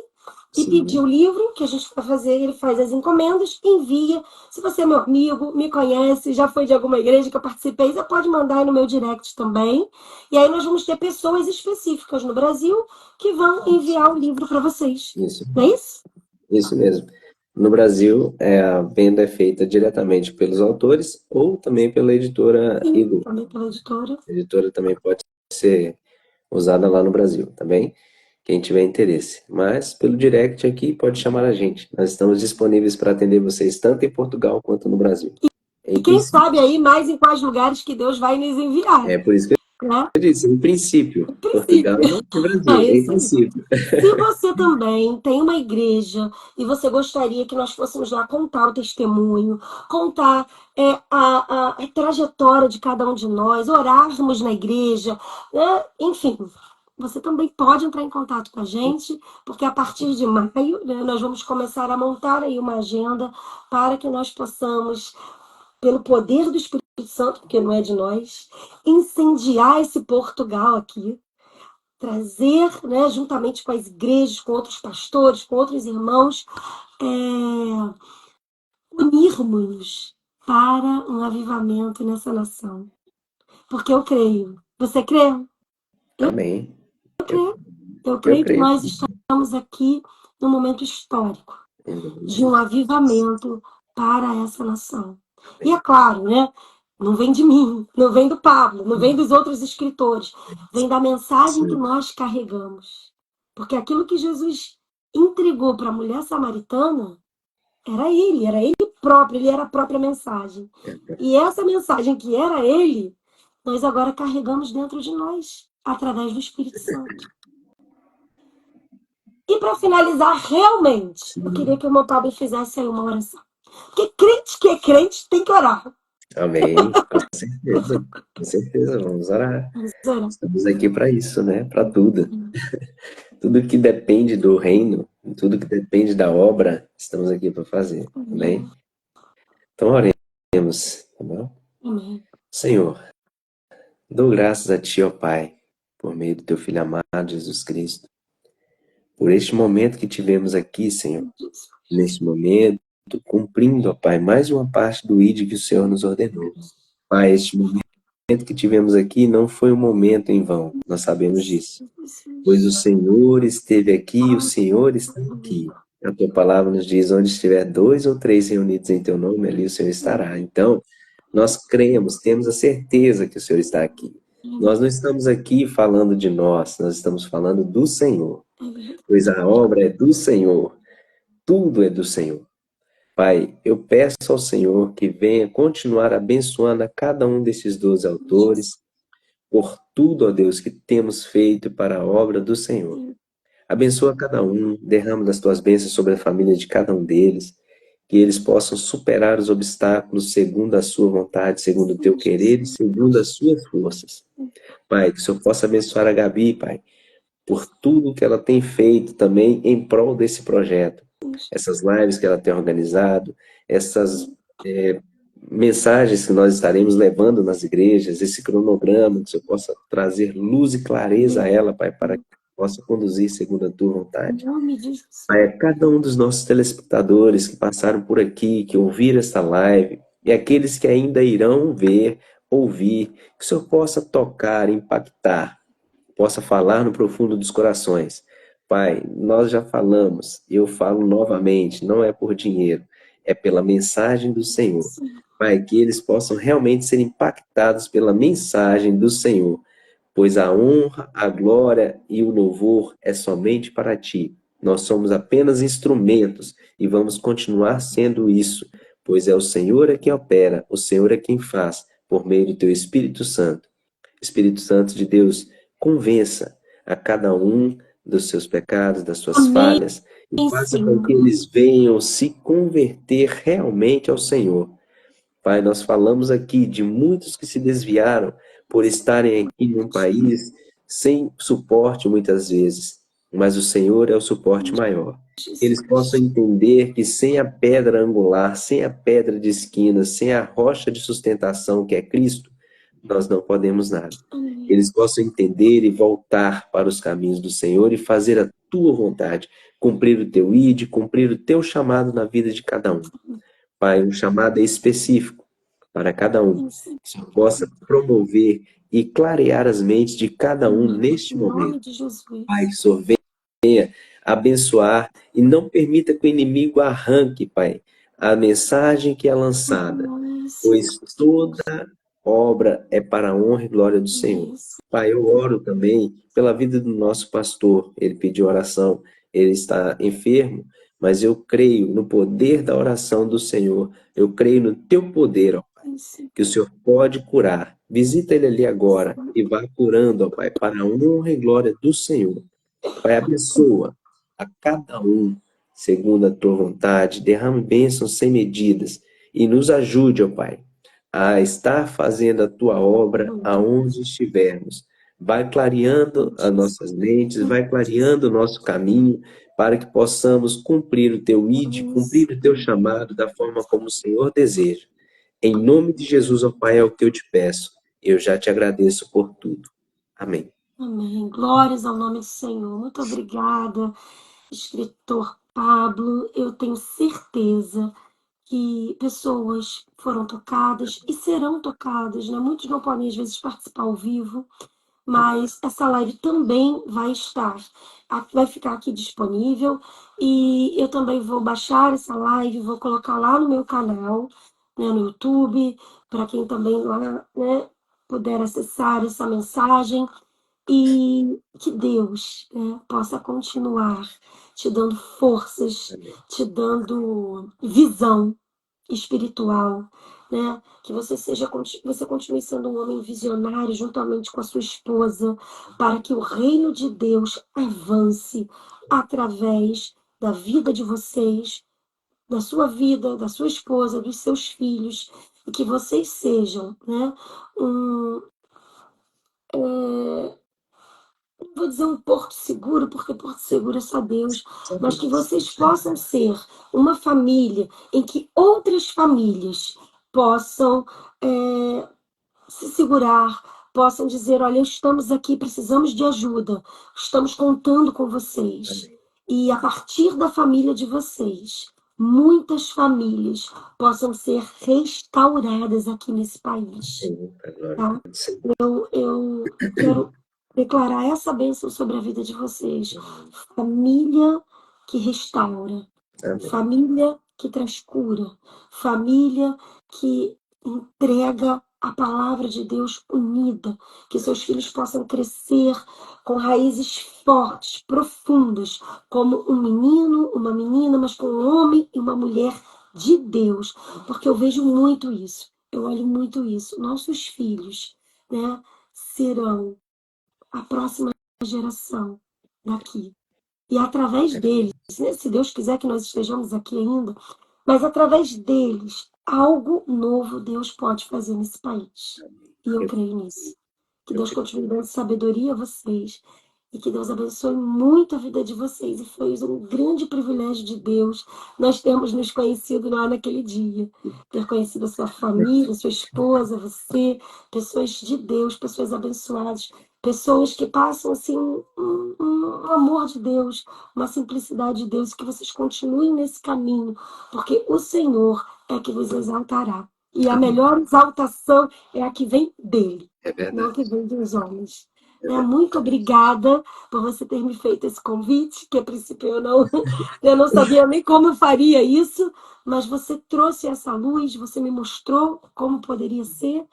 e pedir Sim. o livro que a gente vai fazer. Ele faz as encomendas, envia. Se você é meu amigo, me conhece, já foi de alguma igreja que eu participei, você pode mandar aí no meu direct também. E aí nós vamos ter pessoas específicas no Brasil que vão enviar o livro para vocês. Isso. Não é isso? Isso mesmo. No Brasil, a venda é feita diretamente pelos autores ou também pela editora Sim, Eagle. também pela editora. A editora também pode ser usada lá no Brasil, tá bem? Quem tiver interesse. Mas pelo direct aqui pode chamar a gente. Nós estamos disponíveis para atender vocês tanto em Portugal quanto no Brasil. E quem sabe aí mais em quais lugares que Deus vai nos enviar. É por isso que né? Eu disse, em princípio. Portugal Princípio. e É Brasil, em isso aí. princípio. Se você também tem uma igreja e você gostaria que nós fôssemos lá contar o testemunho, contar a trajetória de cada um de nós, orarmos na igreja, né? Enfim, você também pode entrar em contato com a gente, porque a partir de maio, né, nós vamos começar a montar aí uma agenda para que nós possamos, pelo poder do Espírito Santo, porque não é de nós, incendiar esse Portugal aqui, trazer, né, juntamente com as igrejas, com outros pastores, com outros irmãos, unirmos para um avivamento nessa nação. Porque eu creio. Você crê? Amém. Eu creio. Eu Eu creio que creio. nós estamos aqui num momento histórico Em nome de de um Jesus. avivamento para essa nação. E é claro, né? Não vem de mim, não vem do Pablo, não vem dos outros escritores, vem da mensagem que Sim. nós carregamos. Porque aquilo que Jesus entregou para a mulher samaritana era ele próprio, ele era a própria mensagem. E essa mensagem que era ele, nós agora carregamos dentro de nós, através do Espírito Santo. E para finalizar, realmente, eu queria que o meu Pablo fizesse aí uma oração. Porque crente que é crente tem que orar. Amém. Com certeza. Com certeza. Vamos orar. Vamos orar. Estamos aqui para isso, né? Para tudo. Tudo que depende do reino, tudo que depende da obra, estamos aqui para fazer. Amém? Então oremos, tá bom? Amém. Senhor, dou graças a Ti, ó Pai, por meio do Teu Filho amado, Jesus Cristo, por este momento que tivemos aqui, Senhor. Neste momento, cumprindo, ó Pai, mais uma parte do ID que o Senhor nos ordenou. Pai, este momento que tivemos aqui não foi um momento em vão, nós sabemos disso. Pois o Senhor esteve aqui, o Senhor está aqui. A tua palavra nos diz: onde estiver 2 ou 3 reunidos em teu nome, ali o Senhor estará. Então, nós cremos, temos a certeza que o Senhor está aqui. Nós não estamos aqui falando de nós estamos falando do Senhor. Pois a obra é do Senhor, tudo é do Senhor. Pai, eu peço ao Senhor que venha continuar abençoando a cada um desses 12 autores, por tudo, ó Deus, que temos feito para a obra do Senhor. Abençoa cada um, derrama das tuas bênçãos sobre a família de cada um deles, que eles possam superar os obstáculos segundo a sua vontade, segundo o teu querer e segundo as suas forças. Pai, que o Senhor possa abençoar a Gabi, Pai, por tudo que ela tem feito também em prol desse projeto. Essas lives que ela tem organizado, essas mensagens que nós estaremos levando nas igrejas, esse cronograma, que o Senhor possa trazer luz e clareza a ela, Pai, para que possa conduzir segundo a tua vontade. Pai, cada um dos nossos telespectadores que passaram por aqui, que ouviram esta live, e aqueles que ainda irão ver, ouvir, que o Senhor possa tocar, impactar, possa falar no profundo dos corações. Pai, nós já falamos, e eu falo novamente, não é por dinheiro, é pela mensagem do Senhor. Pai, que eles possam realmente ser impactados pela mensagem do Senhor, pois a honra, a glória e o louvor é somente para Ti. Nós somos apenas instrumentos e vamos continuar sendo isso, pois é o Senhor quem opera, o Senhor é quem faz, por meio do Teu Espírito Santo. Espírito Santo de Deus, convença a cada um dos seus pecados, das suas Amém, falhas, e faça com que Senhor. eles venham se converter realmente ao Senhor. Pai, nós falamos aqui de muitos que se desviaram por estarem aqui num país sem suporte muitas vezes, mas o Senhor é o suporte maior. Eles possam entender que sem a pedra angular, sem a pedra de esquina, sem a rocha de sustentação que é Cristo, nós não podemos nada. Eles possam entender e voltar para os caminhos do Senhor e fazer a tua vontade, cumprir o teu ID, cumprir o teu chamado na vida de cada um. Pai, um chamado específico para cada um, que o Senhor possa promover e clarear as mentes de cada um neste Em nome momento. de Jesus. Pai, que o Senhor venha abençoar e não permita que o inimigo arranque, Pai, a mensagem que é lançada, pois toda obra é para a honra e glória do Senhor. Pai, eu oro também pela vida do nosso pastor. Ele pediu oração, ele está enfermo, mas eu creio no poder da oração do Senhor. Eu creio no teu poder, ó Pai. que o Senhor pode curar. Visita ele ali agora e vá curando, ó Pai, para a honra e glória do Senhor. Pai, abençoa a cada um segundo a tua vontade, derrame bênçãos sem medidas e nos ajude, ó Pai, a estar fazendo a tua obra aonde estivermos. Vai clareando as nossas mentes, vai clareando o nosso caminho, para que possamos cumprir o teu ID, cumprir o teu chamado da forma como o Senhor deseja. Em nome de Jesus, ó Pai, é o que eu te peço. Eu já te agradeço por tudo. Amém. Amém. Glórias ao nome do Senhor. Muito obrigada, escritor Pablo. Eu tenho certeza que pessoas foram tocadas e serão tocadas, né? Muitos não podem, às vezes, participar ao vivo, mas essa live também vai ficar aqui disponível, e eu também vou baixar essa live, vou colocar lá no meu canal, né, no YouTube, para quem também lá, né, puder acessar essa mensagem, e que Deus, né, possa continuar te dando forças, te dando visão espiritual, né? Que você continue sendo um homem visionário juntamente com a sua esposa, para que o reino de Deus avance através da vida de vocês, da sua vida, da sua esposa, dos seus filhos, e que vocês sejam, né, um, não vou dizer um porto seguro, porque porto seguro é só Deus, mas que vocês possam ser uma família em que outras famílias possam se segurar, possam dizer: olha, estamos aqui, precisamos de ajuda, estamos contando com vocês. E a partir da família de vocês, muitas famílias possam ser restauradas aqui nesse país. Tá? Eu quero declarar essa bênção sobre a vida de vocês. Família que restaura, família que traz cura, família que entrega a palavra de Deus unida, que seus filhos possam crescer com raízes fortes, profundas, como um menino, uma menina, mas com um homem e uma mulher de Deus, porque eu vejo muito isso, eu olho muito isso. Nossos filhos, né, serão a próxima geração daqui. E através deles, né, se Deus quiser que nós estejamos aqui ainda, mas através deles, algo novo Deus pode fazer nesse país. E eu creio nisso. Que Deus continue dando sabedoria a vocês. E que Deus abençoe muito a vida de vocês. E foi um grande privilégio de Deus nós termos nos conhecido lá naquele dia. Ter conhecido a sua família, a sua esposa, você, pessoas de Deus, pessoas abençoadas, pessoas que passam assim um amor de Deus, uma simplicidade de Deus, que vocês continuem nesse caminho, porque o Senhor é que vos exaltará. E a melhor exaltação é a que vem dele, não a que vem dos homens. Muito obrigada por você ter me feito esse convite, que a princípio eu não sabia nem como eu faria isso, mas você trouxe essa luz, você me mostrou como poderia ser,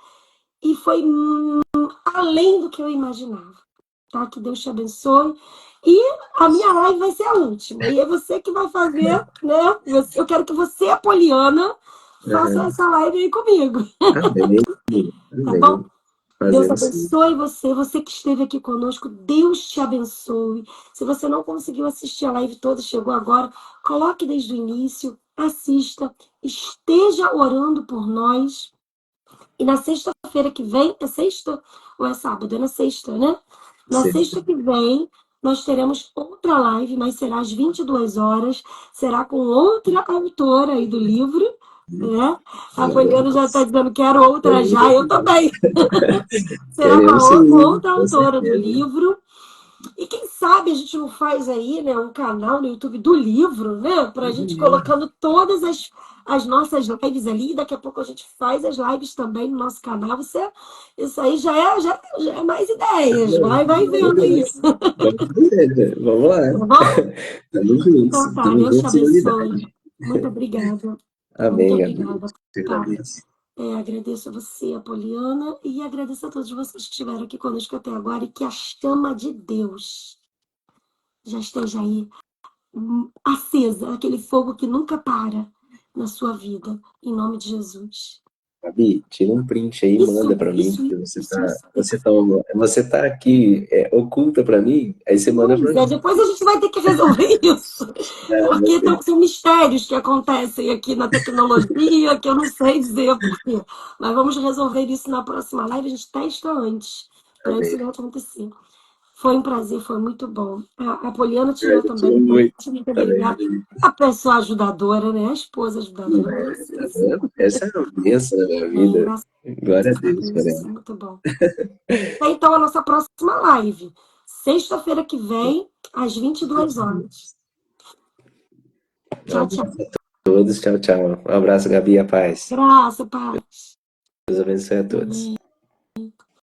e foi além do que eu imaginava. Tá? Que Deus te abençoe. E a minha live vai ser a última. E é você que vai fazer, né? Eu quero que você, Apoliana, faça essa live aí comigo. Amém. Tá bom? Deus Fazendo sim. abençoe você que esteve aqui conosco, Deus te abençoe. Se você não conseguiu assistir a live toda, chegou agora, coloque desde o início, assista, esteja orando por nós. E na sexta-feira que vem, é sexta ou é sábado? É na sexta, né? Na sexta que vem, nós teremos outra live, mas será às 22 horas. Será com outra autora aí do livro, né? A Poliana já está dizendo que quero outra já, eu também. Será com outra autora do livro. E quem sabe a gente não faz aí, né, um canal no YouTube do livro, né? Pra gente colocando todas as nossas lives ali. Daqui a pouco a gente faz as lives também no nosso canal. Isso aí já é mais ideias. Vai vendo aí. Vamos lá. Tá bom? Estamos juntos. Então tá, Deus te abençoe. Muito obrigada. Amém, Muito obrigada. agradeço. Agradeço a você, Apoliana, e agradeço a todos vocês que estiveram aqui conosco até agora, e que a chama de Deus já esteja aí acesa, aquele fogo que nunca para na sua vida, em nome de Jesus. Gabi, tira um print aí e manda pra mim, porque você tá aqui oculta pra mim, aí você manda pra Pois é, mim. depois a gente vai ter que resolver isso. É, Porque são mistérios que acontecem aqui na tecnologia, que eu não sei dizer por quê. Mas vamos resolver isso na próxima live. A gente testa antes, tá para isso bem. não acontecer. Foi um prazer, foi muito bom. A Poliana tirou também. Gratidão muito. Muito Tá bem, obrigada. A pessoa ajudadora, né? A esposa ajudadora tá precisa. vendo? Essa é a bênção da minha É, vida. graças Glória a a Deus por Deus, ela. isso é muito bom. Então, a nossa próxima live, sexta-feira que vem, às 22 horas. Um Tchau, tchau. abraço a todos. Tchau, tchau. Um abraço, Gabi, a paz. Graça, paz. Deus abençoe a todos. Amém.